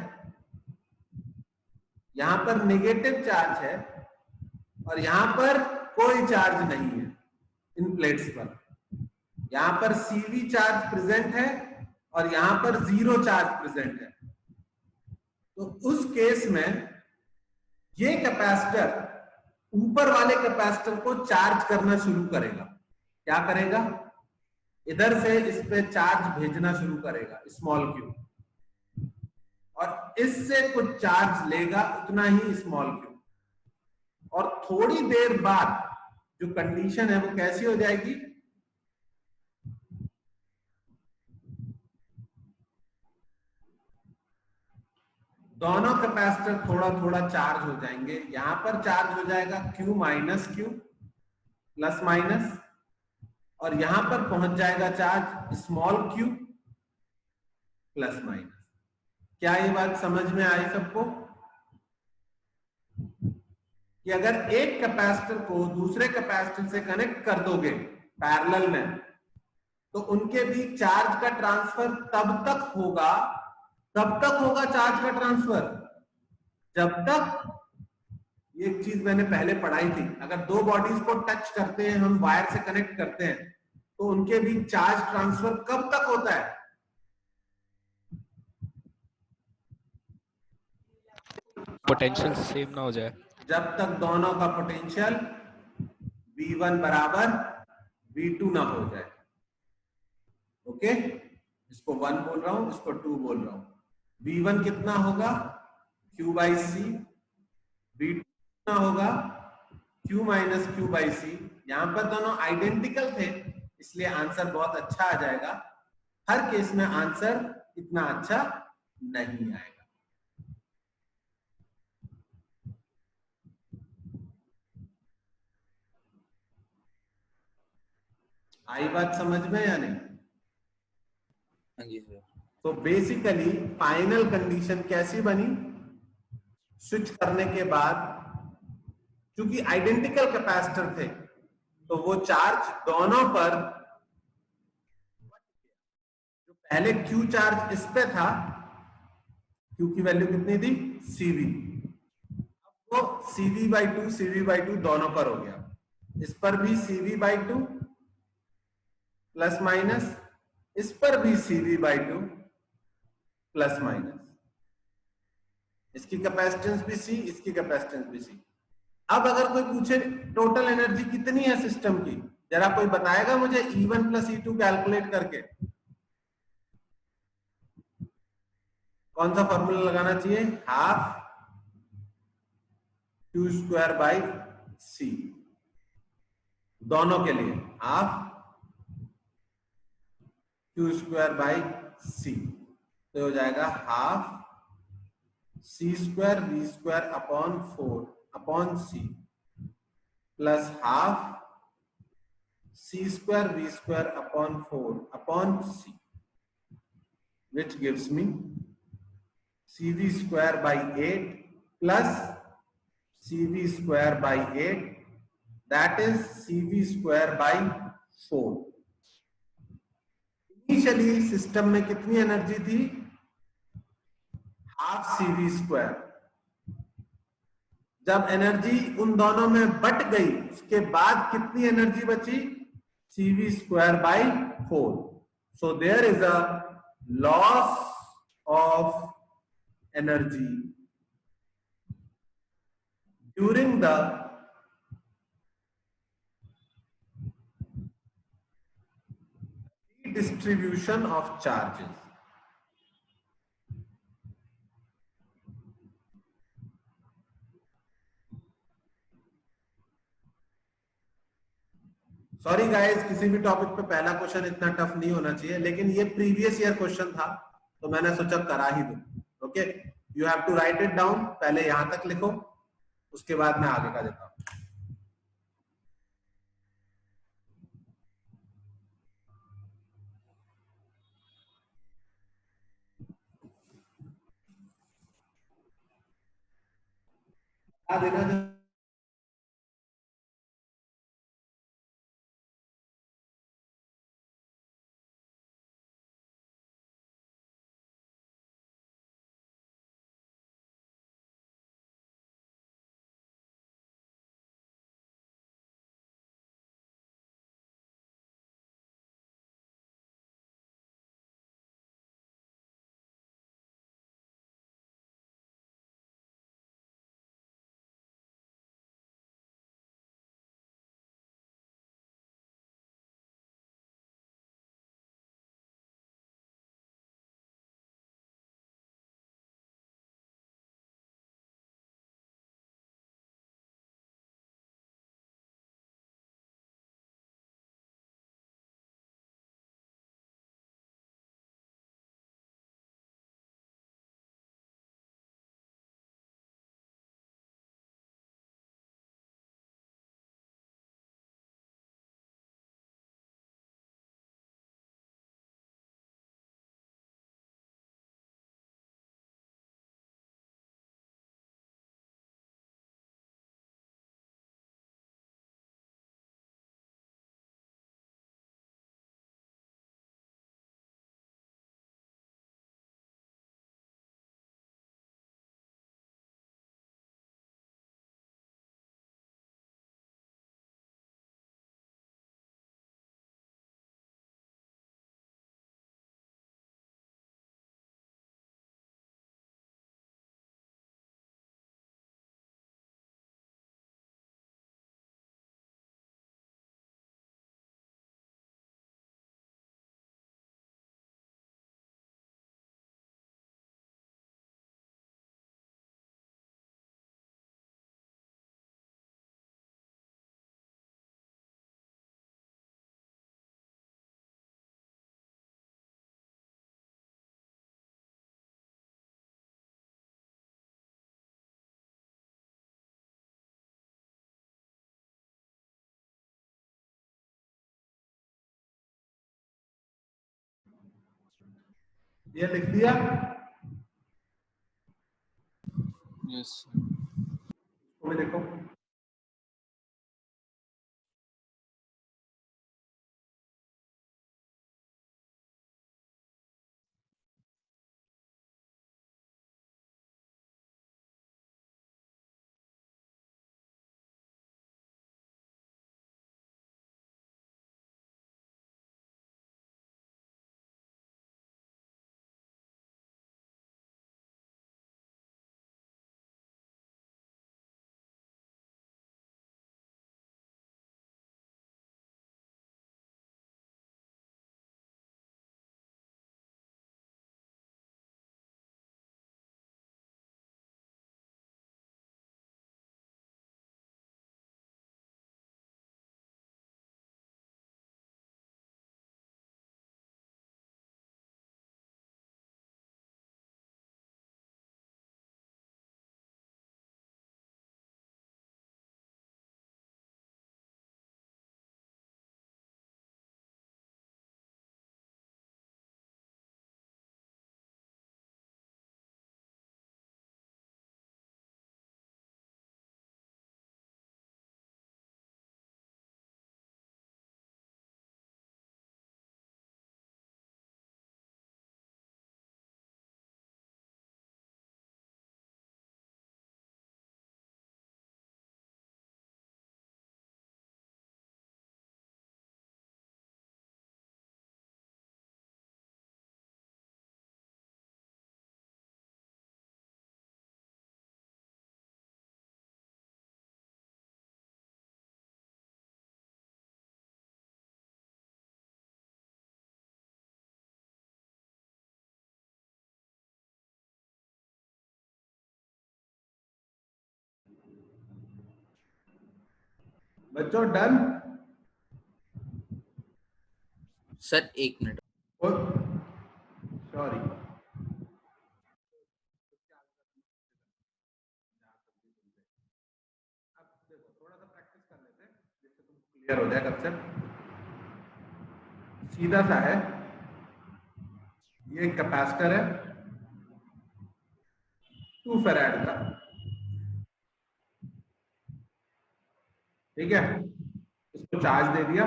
यहां पर नेगेटिव चार्ज है, और यहां पर कोई चार्ज नहीं है इन प्लेट्स पर। यहां पर CV चार्ज प्रेजेंट है और यहां पर 0 चार्ज प्रेजेंट है। तो उस केस में ये कैपेसिटर ऊपर वाले कैपेसिटर को चार्ज करना शुरू करेगा। क्या करेगा? इधर से इस पे चार्ज भेजना शुरू करेगा, स्मॉल क्यू, और इससे कुछ चार्ज लेगा, उतना ही स्मॉल क्यू। और थोड़ी देर बाद जो कंडीशन है वो कैसी हो जाएगी? दोनों कैपेसिटर थोड़ा थोड़ा चार्ज हो जाएंगे। यहां पर चार्ज हो जाएगा Q minus Q plus minus, और यहां पर पहुंच जाएगा charge small q plus minus. क्या ये बात समझ में आई सबको? कि अगर एक कैपेसिटर को दूसरे कैपेसिटर से कनेक्ट कर दोगे पैरेलल में, तो उनके बीच चार्ज का ट्रांसफर तब तक होगा चार्ज का ट्रांसफर जब तक, ये एक चीज मैंने पहले पढ़ाई थी, अगर दो बॉडीज को टच करते हैं, हम वायर से कनेक्ट करते हैं, तो उनके बीच चार्ज ट्रांसफर कब तक होता है? पोटेंशियल सेम ना हो जाए। जब तक दोनों का पोटेंशियल V1 बराबर V2 ना हो जाए। ओके, इसको 1 बोल रहा हूं, इसको 2 बोल रहा हूं। V1 कितना होगा? Q by C. V2 कितना होगा? Q माइनस क्यू बाई सी। यहां पर दोनों आइडेंटिकल थे, इसलिए आंसर बहुत अच्छा आ जाएगा। हर केस में आंसर इतना अच्छा नहीं आएगा। आई बात समझ में या नहीं? हाँ जी सर। तो बेसिकली फाइनल कंडीशन कैसी बनी? स्विच करने के बाद, क्योंकि आइडेंटिकल कैपेसिटर थे, तो वो चार्ज दोनों पर, जो पहले Q चार्ज इस पे था, Q की वैल्यू कितनी थी? CV। अब वो CV/2 दोनों पर हो गया। इस पर भी CV/2 प्लस माइनस, इस पर भी CV/2 प्लस माइनस। इसकी कैपेसिटेंस भी C, इसकी कैपेसिटेंस भी C। अब अगर कोई पूछे टोटल एनर्जी कितनी है सिस्टम की, जरा कोई बताएगा मुझे E1 प्लस E2 कैलकुलेट करके? कौन सा फॉर्मूला लगाना चाहिए? Half Q² by C। दोनों के लिए हाफ Q² बाई C, तो हो जाएगा half C² V² upon 4 upon C plus half C² V² upon 4 upon C, which gives me CV square by 8 plus CV square by 8, that is CV square by 4। Initially system में कितनी energy थी? Half CV²। जब energy उन दोनों में but गई, उसके बाद कितनी एनर्जी बची? CV² by 4। So there is a loss of energy during the redistribution of charges। Sorry guys, किसी भी टॉपिक पे पहला क्वेश्चन इतना टफ नहीं होना चाहिए, लेकिन ये प्रीवियस ईयर क्वेश्चन था, तो मैंने सोचा करा ही दूं। Okay, you have to write it down. पहले यहां तक लिखो, उसके बाद मैं आगे का देता हूं। देना ये लिख दिया। यस तो देखो बच्चों डन। Sir 1 minute. सॉरी अब देखो थोड़ा सा प्रैक्टिस कर लेते हैं जिससे तुमको क्लियर हो जाए कंसेप्ट। सीधा सा है, ये कैपेसिटर है 2 फेराड का, ठीक है। इसको चार्ज दे दिया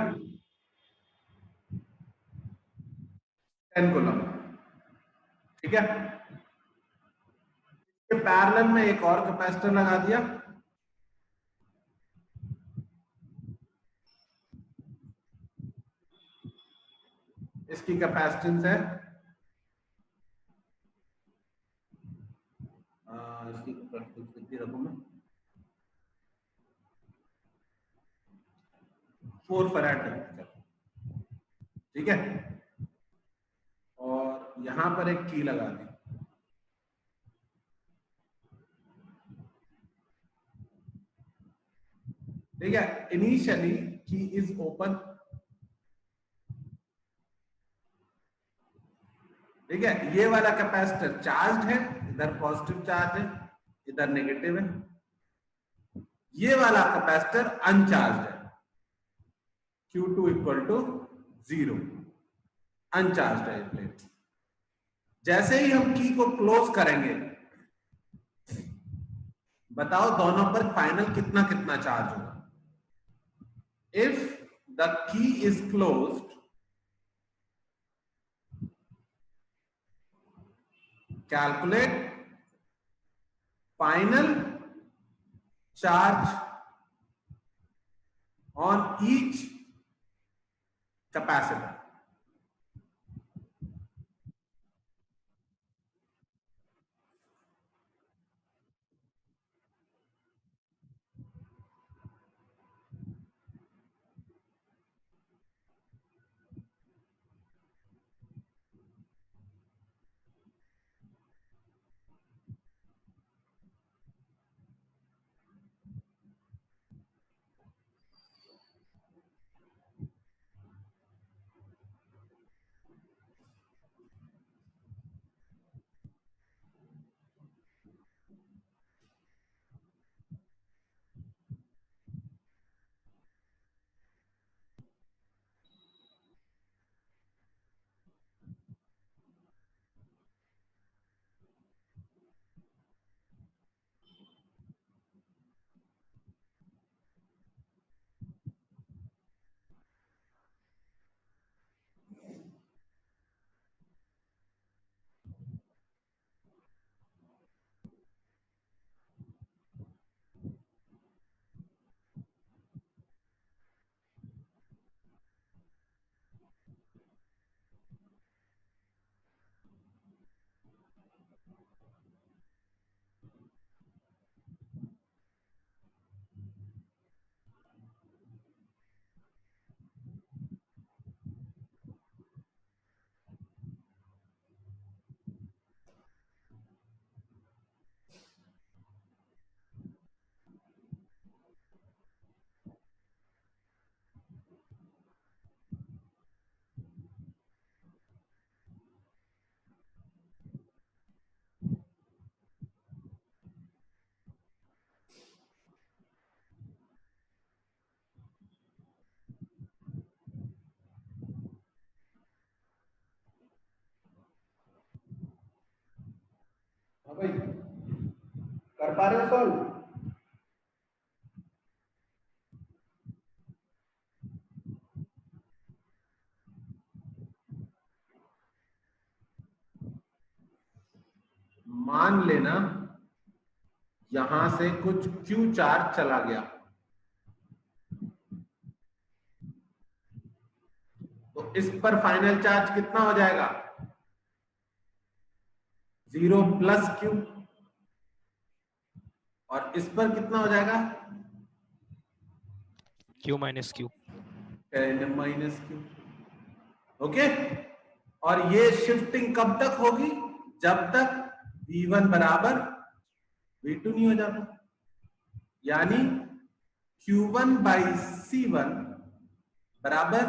10 कूलम, ठीक है। इसके पैरेलल में एक और कैपेसिटर लगा दिया, इसकी कैपेसिटेंस है इसकी कैपेसिटेंस कितनी रखूं मैं, 4 फेराड रखूं, ठीक है। और यहां पर एक की लगा दी, ठीक है। इनिशियली की इज ओपन, ठीक है। ये वाला कैपेसिटर चार्ज है, इधर पॉजिटिव चार्ज है, इधर नेगेटिव है। ये वाला कैपेसिटर अनचार्ज है, Q2 इक्वल टू 0, अनचार्ज है प्लेट। जैसे ही हम की को क्लोज करेंगे, बताओ दोनों पर फाइनल कितना कितना चार्ज होगा। If the key is closed, calculate final charge on each capacitor. हाँ भाई, कर पा रहे हो सॉल्व? मान लेना यहां से कुछ Q चार्ज चला गया, तो इस पर फाइनल चार्ज कितना हो जाएगा? 0 प्लस Q। और इस पर कितना हो जाएगा? Q minus Q. Minus Q। Okay. और ये शिफ्टिंग कब तक होगी? जब तक V1 बराबर V2 नहीं हो जाता। यानी Q1 बाई C1 बराबर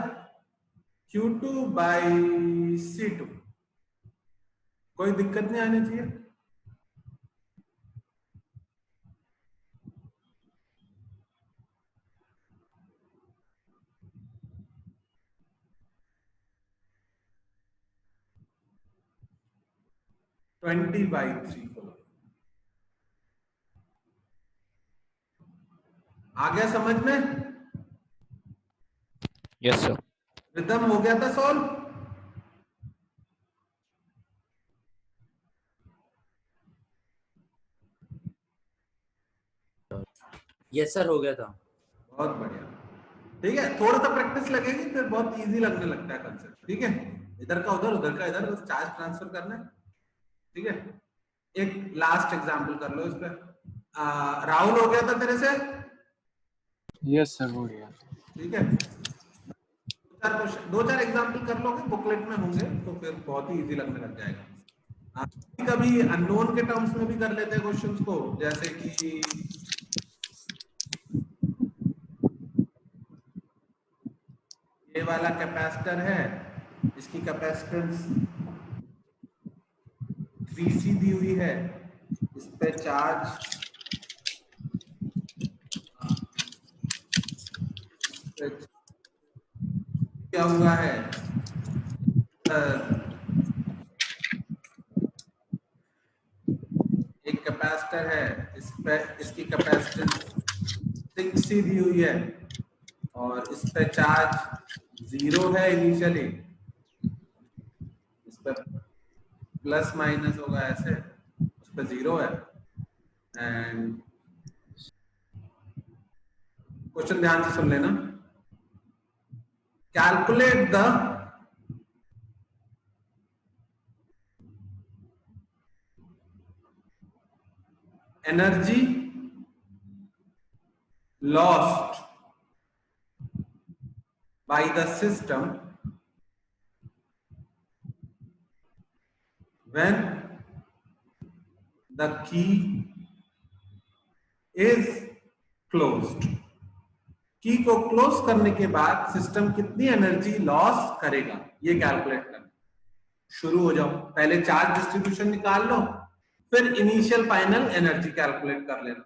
Q2 बाई C2। कोई दिक्कत नहीं आनी चाहिए। ट्वेंटी बाई 3 आ गया समझ में? Yes, sir. रिदम हो गया था सॉल्व? यस सर, हो गया था। बहुत बढ़िया। ठीक है, थोड़ा सा प्रैक्टिस लगेगी फिर बहुत इजी लगने लगता है कंसेप्ट। ठीक है, इधर का उधर, उधर का इधर, बस चार्ज ट्रांसफर करना है। ठीक है, एक लास्ट एग्जांपल कर लो इस पे। राहुल, हो गया था तेरे से? यस सर, हो गया। ठीक है, दो चार एग्जांपल कर लोगे, बुकलेट में होंगे, तो फिर बहुत ही इजी लगने लग जाएगा। कभी अननोन के टर्म्स में भी कर लेते हैं क्वेश्चंस को, जैसे कि ये वाला कैपेसिटर है, इसकी कैपेसिटेंस 3C दी हुई है, इस पे चार्ज क्या हुआ है? एक कैपेसिटर है, इस पे इसकी कैपेसिटेंस 6C दी हुई है, और इस पे चार्ज 0 है इनिशियली, इस पे प्लस माइनस होगा ऐसे, उस पे 0 है। एंड क्वेश्चन ध्यान से सुन लेना। Calculate the energy lost by the system when the key is closed। की को क्लोज करने के बाद सिस्टम कितनी एनर्जी लॉस करेगा, ये कैलकुलेट करना। शुरू हो जाओ, पहले चार्ज डिस्ट्रीब्यूशन निकाल लो, फिर इनिशियल फाइनल एनर्जी कैलकुलेट कर लेना।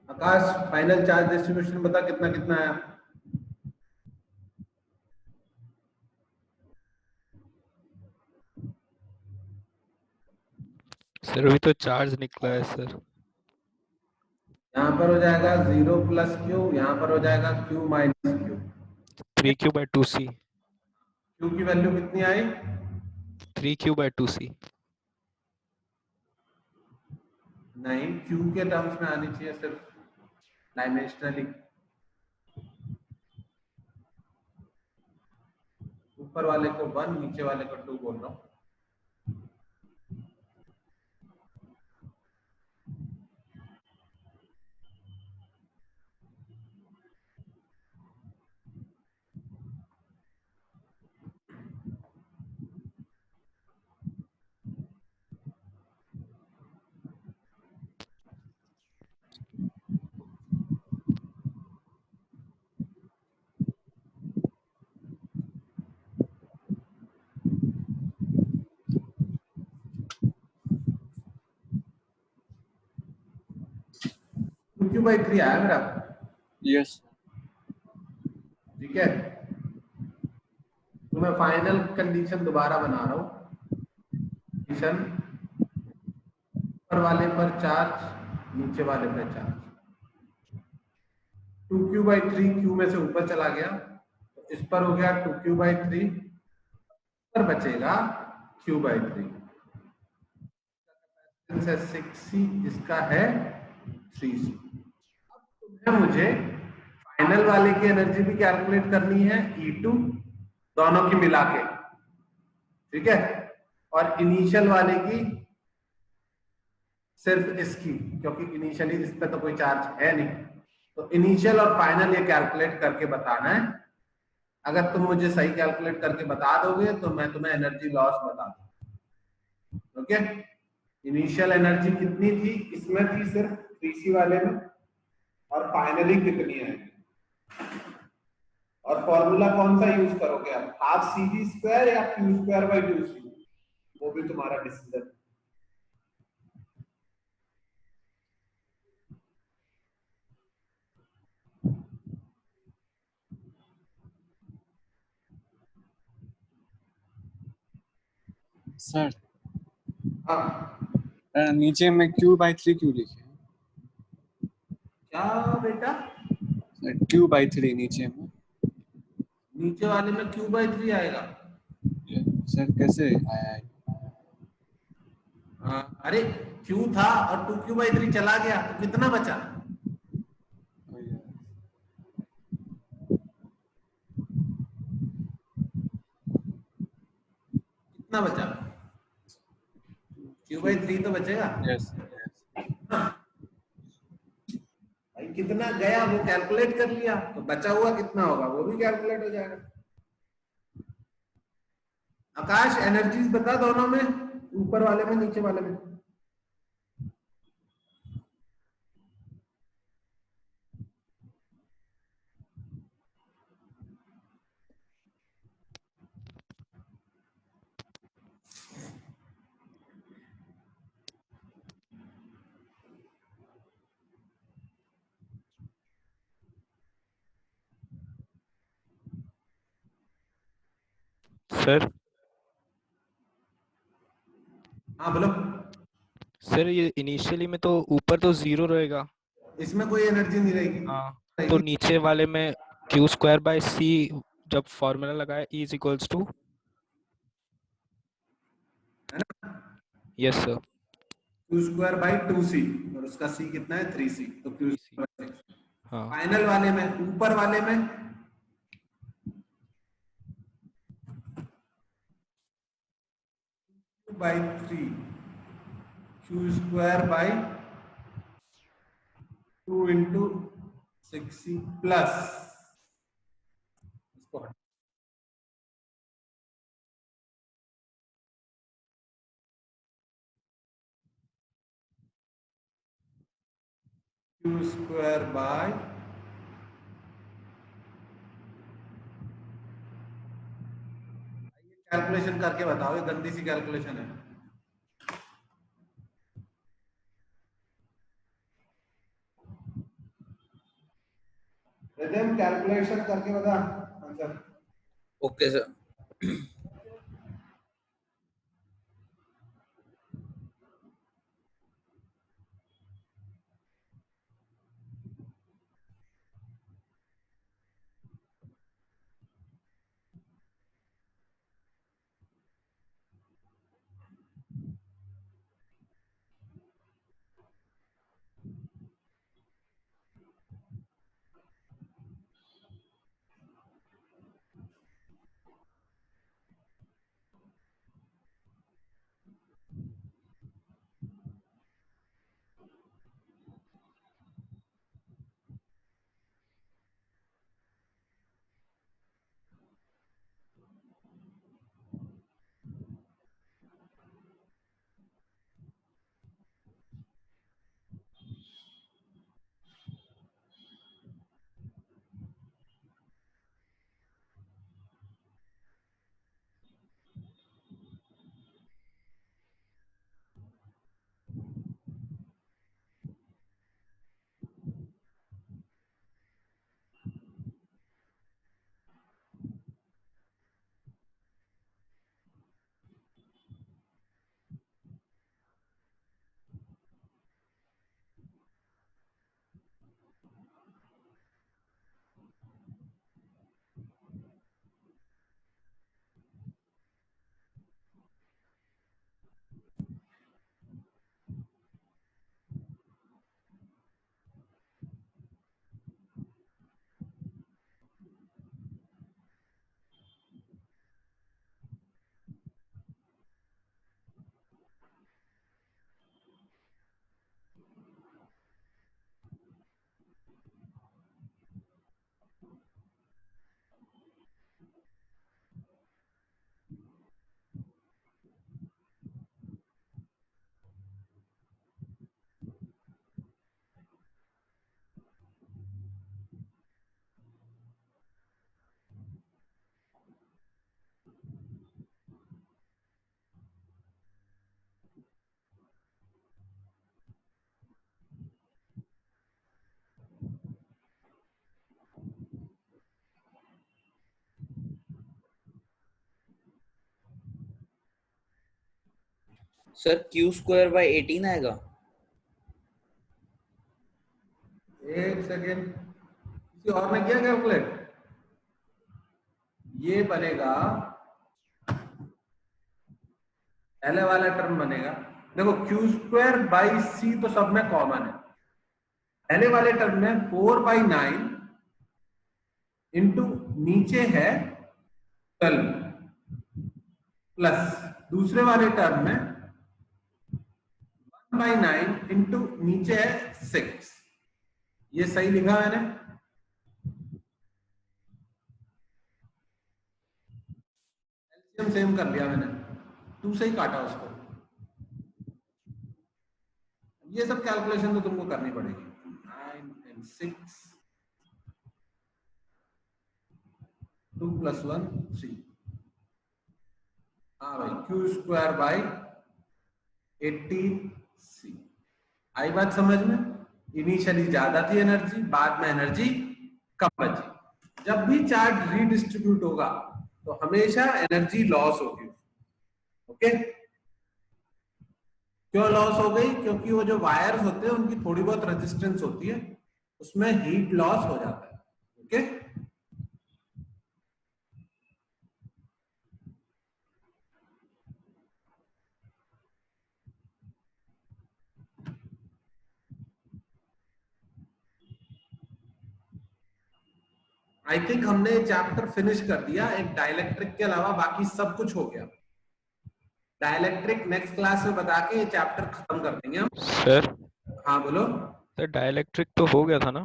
आकाश फाइनल चार्ज डिस्ट्रीब्यूशन बता कितना कितना आया। सर अभी तो चार्ज निकला है सर। यहाँ पर हो जाएगा 0 प्लस क्यू, यहाँ पर हो जाएगा Q minus Q. 3Q/2C। Q की वैल्यू कितनी आई? 3Q/2C। नहीं, क्यू के टर्म्स में आनी चाहिए सिर्फ डायमेंशनली। ऊपर वाले को 1, नीचे वाले को 2 बोल रहा हूँ। क्यू बाई 3 आया मेरा। Yes. ठीक है, तो मैं फाइनल कंडीशन दोबारा बना रहा हूँ। कंडीशन ऊपर वाले पर चार्ज, नीचे वाले पर चार्ज। 2Q/3 क्यू में से ऊपर चला गया, तो इस पर हो गया 2Q/3, पर बचेगा Q/3। 6C, इसका है 3C। अब तुम्हें मुझे फाइनल वाले की एनर्जी भी कैलकुलेट करनी है, E2 दोनों की मिला के, ठीक है, और इनिशियल वाले की सिर्फ इसकी, क्योंकि इनिशियली इस पे तो कोई चार्ज है नहीं, तो इनिशियल और फाइनल ये कैलकुलेट करके बताना है। अगर तुम मुझे सही कैलकुलेट करके बता दोगे तो मैं तुम्हें एनर्जी लॉस बता दूंगा। ओके, इनिशियल एनर्जी कितनी थी इसमें, थी सिर्फ 3C वाले में, और फाइनली कितनी है, और फॉर्मूला कौन सा यूज करोगे आप, हाफ CV² या Q²/2C, वो भी तुम्हारा डिसीजन। Sir, हाँ, नीचे में Q/3 क्यों लिखे हैं? क्या बेटा? Q/3 नीचे में। नीचे वाले में Q/3 आएगा। सर कैसे आया है? अरे Q था और 2Q/3 चला गया, तो कितना बचा? कितना बचा? Q/3 तो बचेगा। Yes. भाई कितना गया वो कैलकुलेट कर लिया, तो बचा हुआ कितना होगा वो भी कैलकुलेट हो जाएगा। आकाश एनर्जीज बता दोनों में, ऊपर वाले में नीचे वाले में। सर हाँ बोलो। सर ये इनिशियली में तो ऊपर तो 0 रहेगा। इसमें कोई एनर्जी नहीं रहेगी। हाँ, तो रहेगी। नीचे वाले में Q²/C जब फॉर्मूला लगाया E इज इक्वल्स टू। है ना, यस सर। Q²/2C, और उसका C कितना है 3C, तो Q²/6। हाँ, फाइनल वाले में, ऊपर वाले में Q/3, Q²/2 into 6C plus, इसको Q²/, कैलकुलेशन करके बताओ, ये गंदी सी कैलकुलेशन है। रिदम कैलकुलेशन करके बता answer. Okay sir. Sir Q square by 18 आएगा। एक सेकेंड, किसी और ने किया कैलकुलेट? ये बनेगा, पहले वाला टर्म बनेगा, देखो क्यू स्क्वायर बाई सी तो सब में कॉमन है। पहले वाले टर्म में 4/9 इंटू नीचे है 12 प्लस दूसरे वाले टर्म में 1/9 इंटू नीचे है 6। ये सही लिखा मैंने? एलसीएम सेम कर लिया मैंने, 2 से ही काटा उसको। ये सब कैलकुलेशन तो तुमको करनी पड़ेगी। 9 and 6, 2 + 1 3। हाँ भाई, क्यू स्क्वायर बाई 18c। आई बात समझ में? इनिशियली ज्यादा थी एनर्जी, बाद में एनर्जी कम बची। जब भी चार्ज रीडिस्ट्रीब्यूट होगा तो हमेशा एनर्जी लॉस होगी। ओके, क्यों लॉस हो गई? क्योंकि वो जो वायर्स होते हैं उनकी थोड़ी बहुत रेजिस्टेंस होती है, उसमें हीट लॉस हो जाता है। ओके, आई थिंक हमने चैप्टर फिनिश कर दिया। एक डाइलेक्ट्रिक के अलावा बाकी सब कुछ हो गया। डाइलेक्ट्रिक नेक्स्ट क्लास में बता के ये चैप्टर खत्म कर देंगे हम। सर हाँ बोलो। सर डाइलेक्ट्रिक तो हो गया था ना?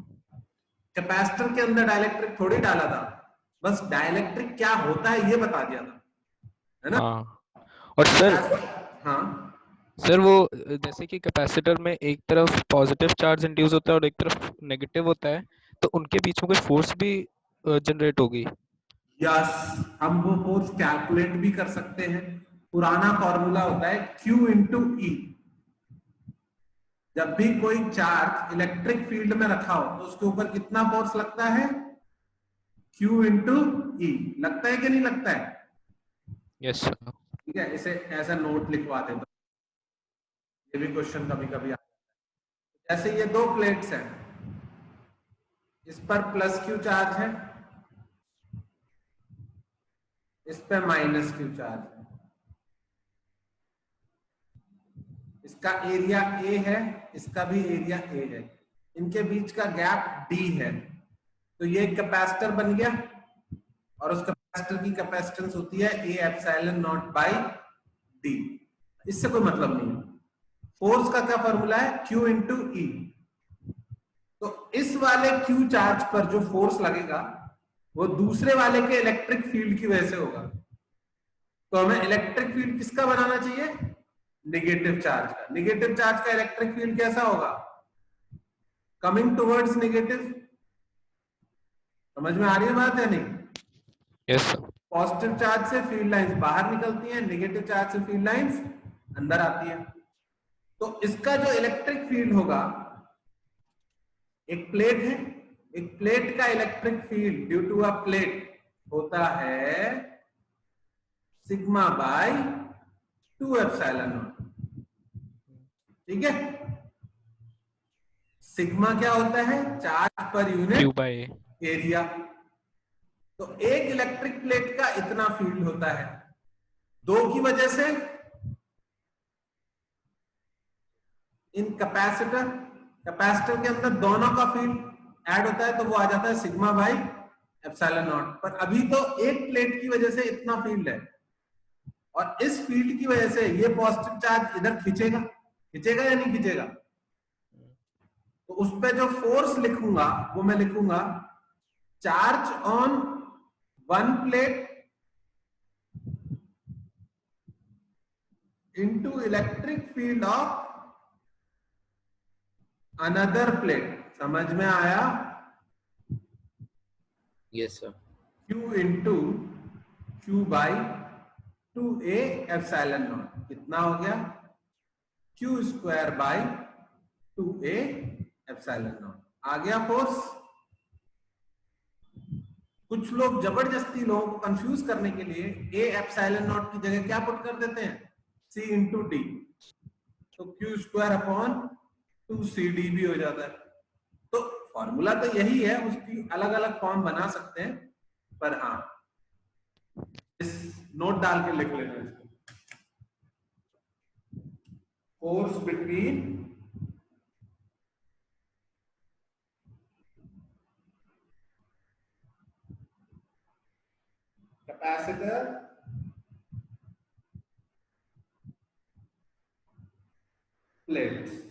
कैपेसिटर के अंदर डाइलेक्ट्रिक थोड़ी डाला था, बस डाइलेक्ट्रिक क्या होता है ये बता दिया था, है ना? हाँ। और सर हाँ सर वो जैसे कि कैपेसिटर में एक तरफ पॉजिटिव चार्ज इंड्यूस होता है और एक तरफ नेगेटिव होता है, तो उनके बीच में कोई फोर्स भी जनरेट होगी? यस, हम वो फोर्स कैलकुलेट भी कर सकते हैं। पुराना फॉर्मूला होता है Q इंटू ई। जब भी कोई चार्ज इलेक्ट्रिक फील्ड में रखा हो तो उसके ऊपर कितना फोर्स लगता है? Q इंटू ई। लगता है कि नहीं लगता है? Yes sir. ठीक है, इसे ऐसा नोट लिखवा दे दो, ये भी क्वेश्चन कभी कभी आता है। जैसे ये दो प्लेट्स हैं, इस पर प्लस क्यू चार्ज है, इस पे माइनस क्यू चार्ज है। इसका एरिया ए है, इसका भी एरिया ए है, इनके बीच का गैप डी है, तो ये कैपेसिटर बन गया, और उस कैपेसिटर की कैपेसिटेंस होती है A epsilon not by D. इससे कोई मतलब नहीं है। फोर्स का क्या फॉर्मूला है? Q इंटू ई। तो इस वाले Q चार्ज पर जो फोर्स लगेगा वो दूसरे वाले के इलेक्ट्रिक फील्ड की वजह से होगा। तो हमें इलेक्ट्रिक फील्ड किसका बनाना चाहिए? नेगेटिव चार्ज का। नेगेटिव चार्ज का इलेक्ट्रिक फील्ड कैसा होगा? Coming towards negative. समझ में आ रही है बात या नहीं? Yes sir. पॉजिटिव चार्ज से फील्ड लाइंस बाहर निकलती हैं, नेगेटिव चार्ज से फील्ड लाइंस अंदर आती है। तो इसका जो इलेक्ट्रिक फील्ड होगा, एक प्लेट है, एक प्लेट का electric field due to a plate होता है सिग्मा बाय 2 एप्सिलॉन नॉट। ठीक है, सिग्मा क्या होता है? चार्ज पर क्यू यूनिट बाय ए। एरिया। तो एक इलेक्ट्रिक प्लेट का इतना फील्ड होता है, दो की वजह से इन कैपेसिटर, कैपेसिटर के अंदर दोनों का फील्ड ऐड होता है, तो वो आ जाता है सिग्मा बाई एप्सिलॉन नॉट। पर अभी तो एक प्लेट की वजह से इतना फील्ड है, और इस फील्ड की वजह से ये पॉजिटिव चार्ज इधर खींचेगा, खींचेगा या नहीं खींचेगा? तो उस पे जो फोर्स लिखूंगा वो मैं लिखूंगा charge on one plate into electric field of another plate. समझ में आया? Yes sir. Q into Q by 2a epsilon naught. कितना हो गया? Q square by 2a epsilon naught. आ गया फोर्स? कुछ लोग जबरदस्ती लोगों को कंफ्यूज करने के लिए a एप्सिलॉन नॉट की जगह क्या पुट कर देते हैं? C into D. तो Q स्क्वायर अपॉन 2CD भी हो जाता है। तो फॉर्मूला तो यही है, उसकी अलग अलग फॉर्म बना सकते हैं, पर हाँ इस नोट डाल के लिख लेना इसको। Force between capacitor plates.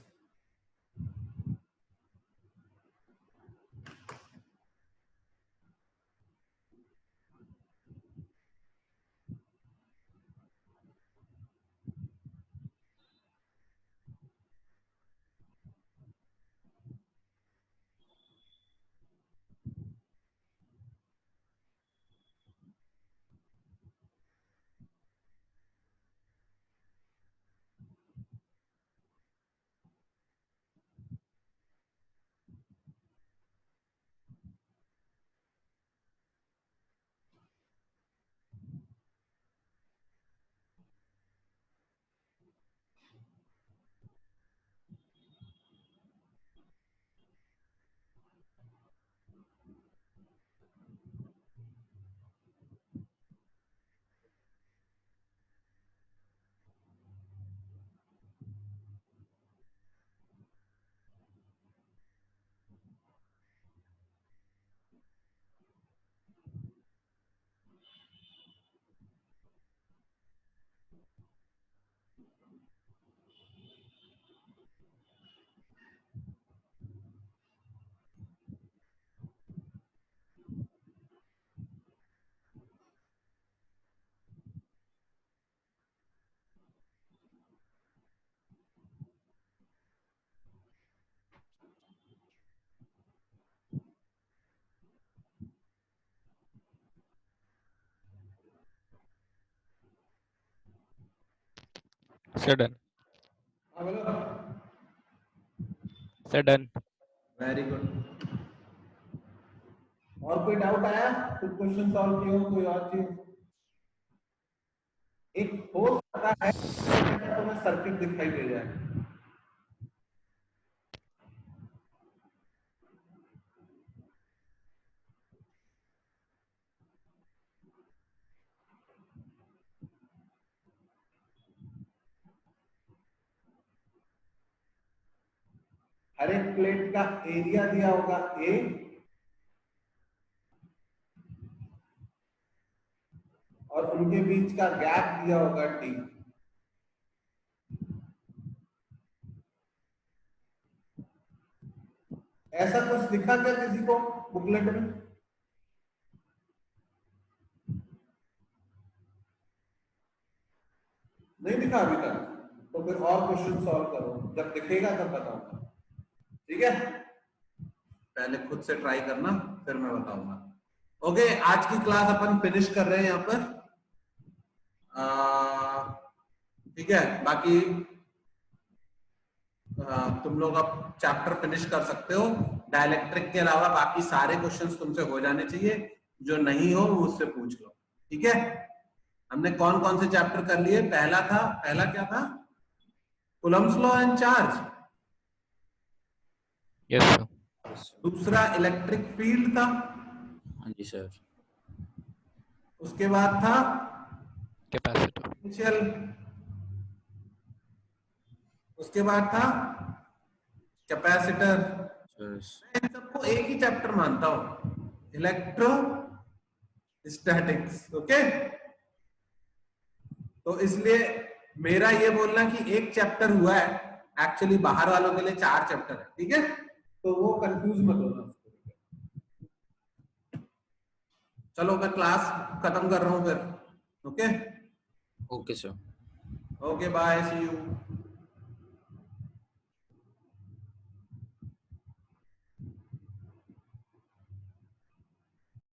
Sir done. हाँ बोलो। Sir done. Very good. और कोई डाउट आया? कुछ क्वेश्चन सॉल्व किए हो, कोई और चीज? एक हो सकता है तो मैं सर्किट दिखाई दे जाए। हर एक प्लेट का एरिया दिया होगा ए, और उनके बीच का गैप दिया होगा टी। ऐसा कुछ दिखा क्या किसी को बुकलेट में? नहीं दिखा अभी तक? तो फिर और क्वेश्चन सॉल्व करो, जब दिखेगा तब बताऊंगा, ठीक है? पहले खुद से ट्राई करना, फिर मैं बताऊंगा। ओके, आज की क्लास अपन फिनिश कर रहे हैं यहाँ पर। ठीक है, बाकी तुम लोग अब चैप्टर फिनिश कर सकते हो। डाइलेक्ट्रिक के अलावा बाकी सारे क्वेश्चंस तुमसे हो जाने चाहिए, जो नहीं हो मुझसे पूछ लो, ठीक है? हमने कौन कौन से चैप्टर कर लिए? पहला क्या था? Coulomb's law and charge. Yes sir. दूसरा इलेक्ट्रिक फील्ड था। हाँ जी सर। उसके बाद था कैपेसिटर। पोटेंशियल। उसके बाद था कैपेसिटर। मैं इन सबको एक ही चैप्टर मानता हूं, इलेक्ट्रोस्टैटिक्स। ओके, तो इसलिए मेरा ये बोलना कि एक चैप्टर हुआ है, एक्चुअली बाहर वालों के लिए 4 चैप्टर है, ठीक है? तो वो कंफ्यूज मत होना। चलो मैं क्लास खत्म कर रहा हूं फिर। Okay okay sir. Okay, bye, see you.